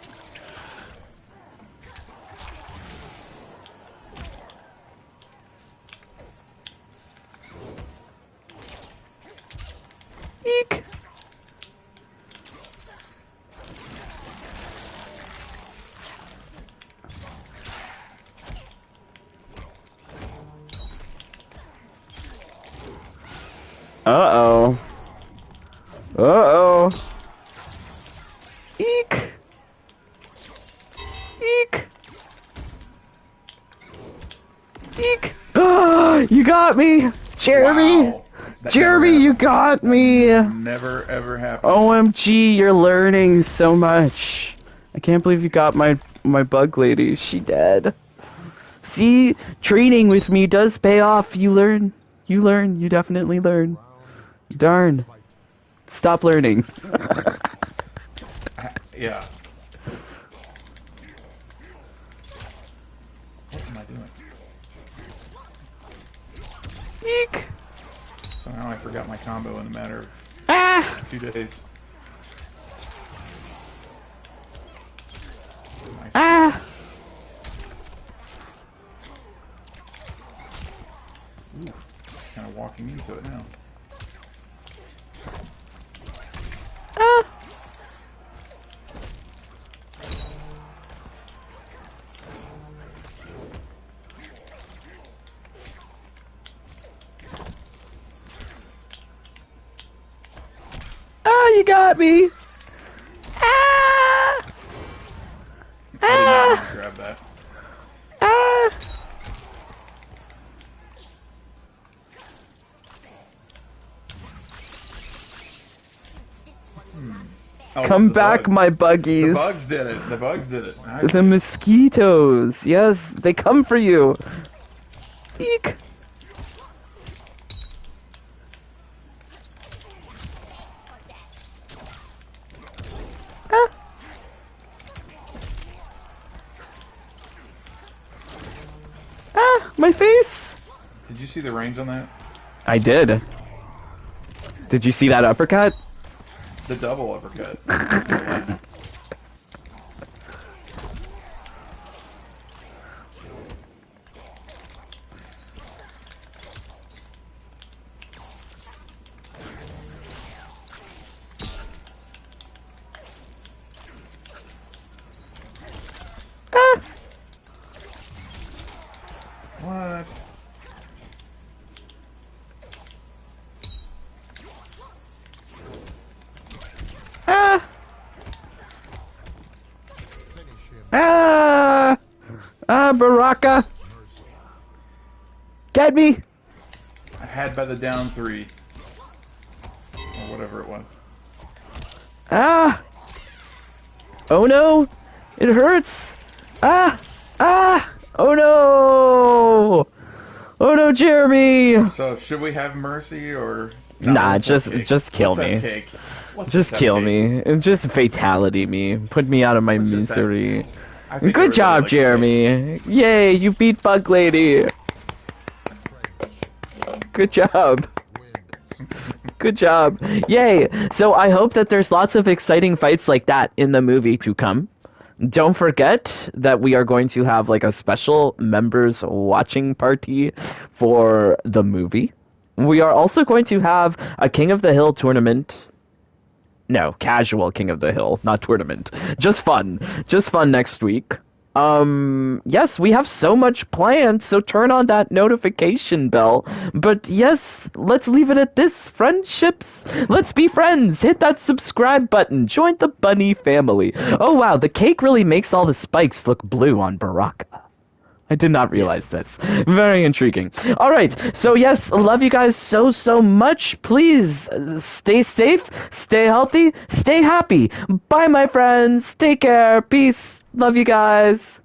Eek! Uh-oh. Uh-oh. Eek! Eek! Eek! Oh, you got me! Jeremy! Wow. That Jeremy, never you got me! Never ever happened. OMG, you're learning so much. I can't believe you got my bug lady. She dead. See, training with me does pay off. You learn. You learn. You definitely learn. Darn. Stop learning. Yeah. What am I doing? Eek! Somehow I forgot my combo in a matter of Ah! 2 days. Nice. Ah! Kind of walking into it now. Ah! Ah, you got me! Ah! I did not want to grab that. Ah! Oh, Come the back, bugs. my The buggies. bugs did it. The bugs did it. Nice. The mosquitoes. Yes, they come for you. Eek. Ah. Ah, my face. Did you see the range on that? I did. Did you see that uppercut? The double uppercut. Yes. Ah. What? Ah. Finish him. Ah. Ah, Baraka. Get me. I had by the down 3. Or whatever it was. Ah. Oh no. It hurts. Ah. Ah. Oh no. Oh no, Jeremy. So, should we have mercy or... Nah, let's have cake. just kill Let's have me. cake. Let's Just have kill cake. me. And just fatality me. Put me out of my Let's just have- misery. I think Good everybody job, likes cake. Jeremy. Yay, you beat Bug Lady. Good job. Wins. Good job. Yay. So I hope that there's lots of exciting fights like that in the movie to come. Don't forget that we are going to have like a special members watching party for the movie. We are also going to have a King of the Hill tournament. No, casual King of the Hill, not tournament. Just fun. Just fun next week. Yes, we have so much planned, so turn on that notification bell. But yes, let's leave it at this. Friendships. Let's be friends. Hit that subscribe button. Join the bunny family. Oh wow, the cake really makes all the spikes look blue on Baraka. I did not realize this. Very intriguing. All right. So, yes, love you guys so much. Please stay safe, stay healthy, stay happy. Bye, my friends. Take care. Peace. Love you guys.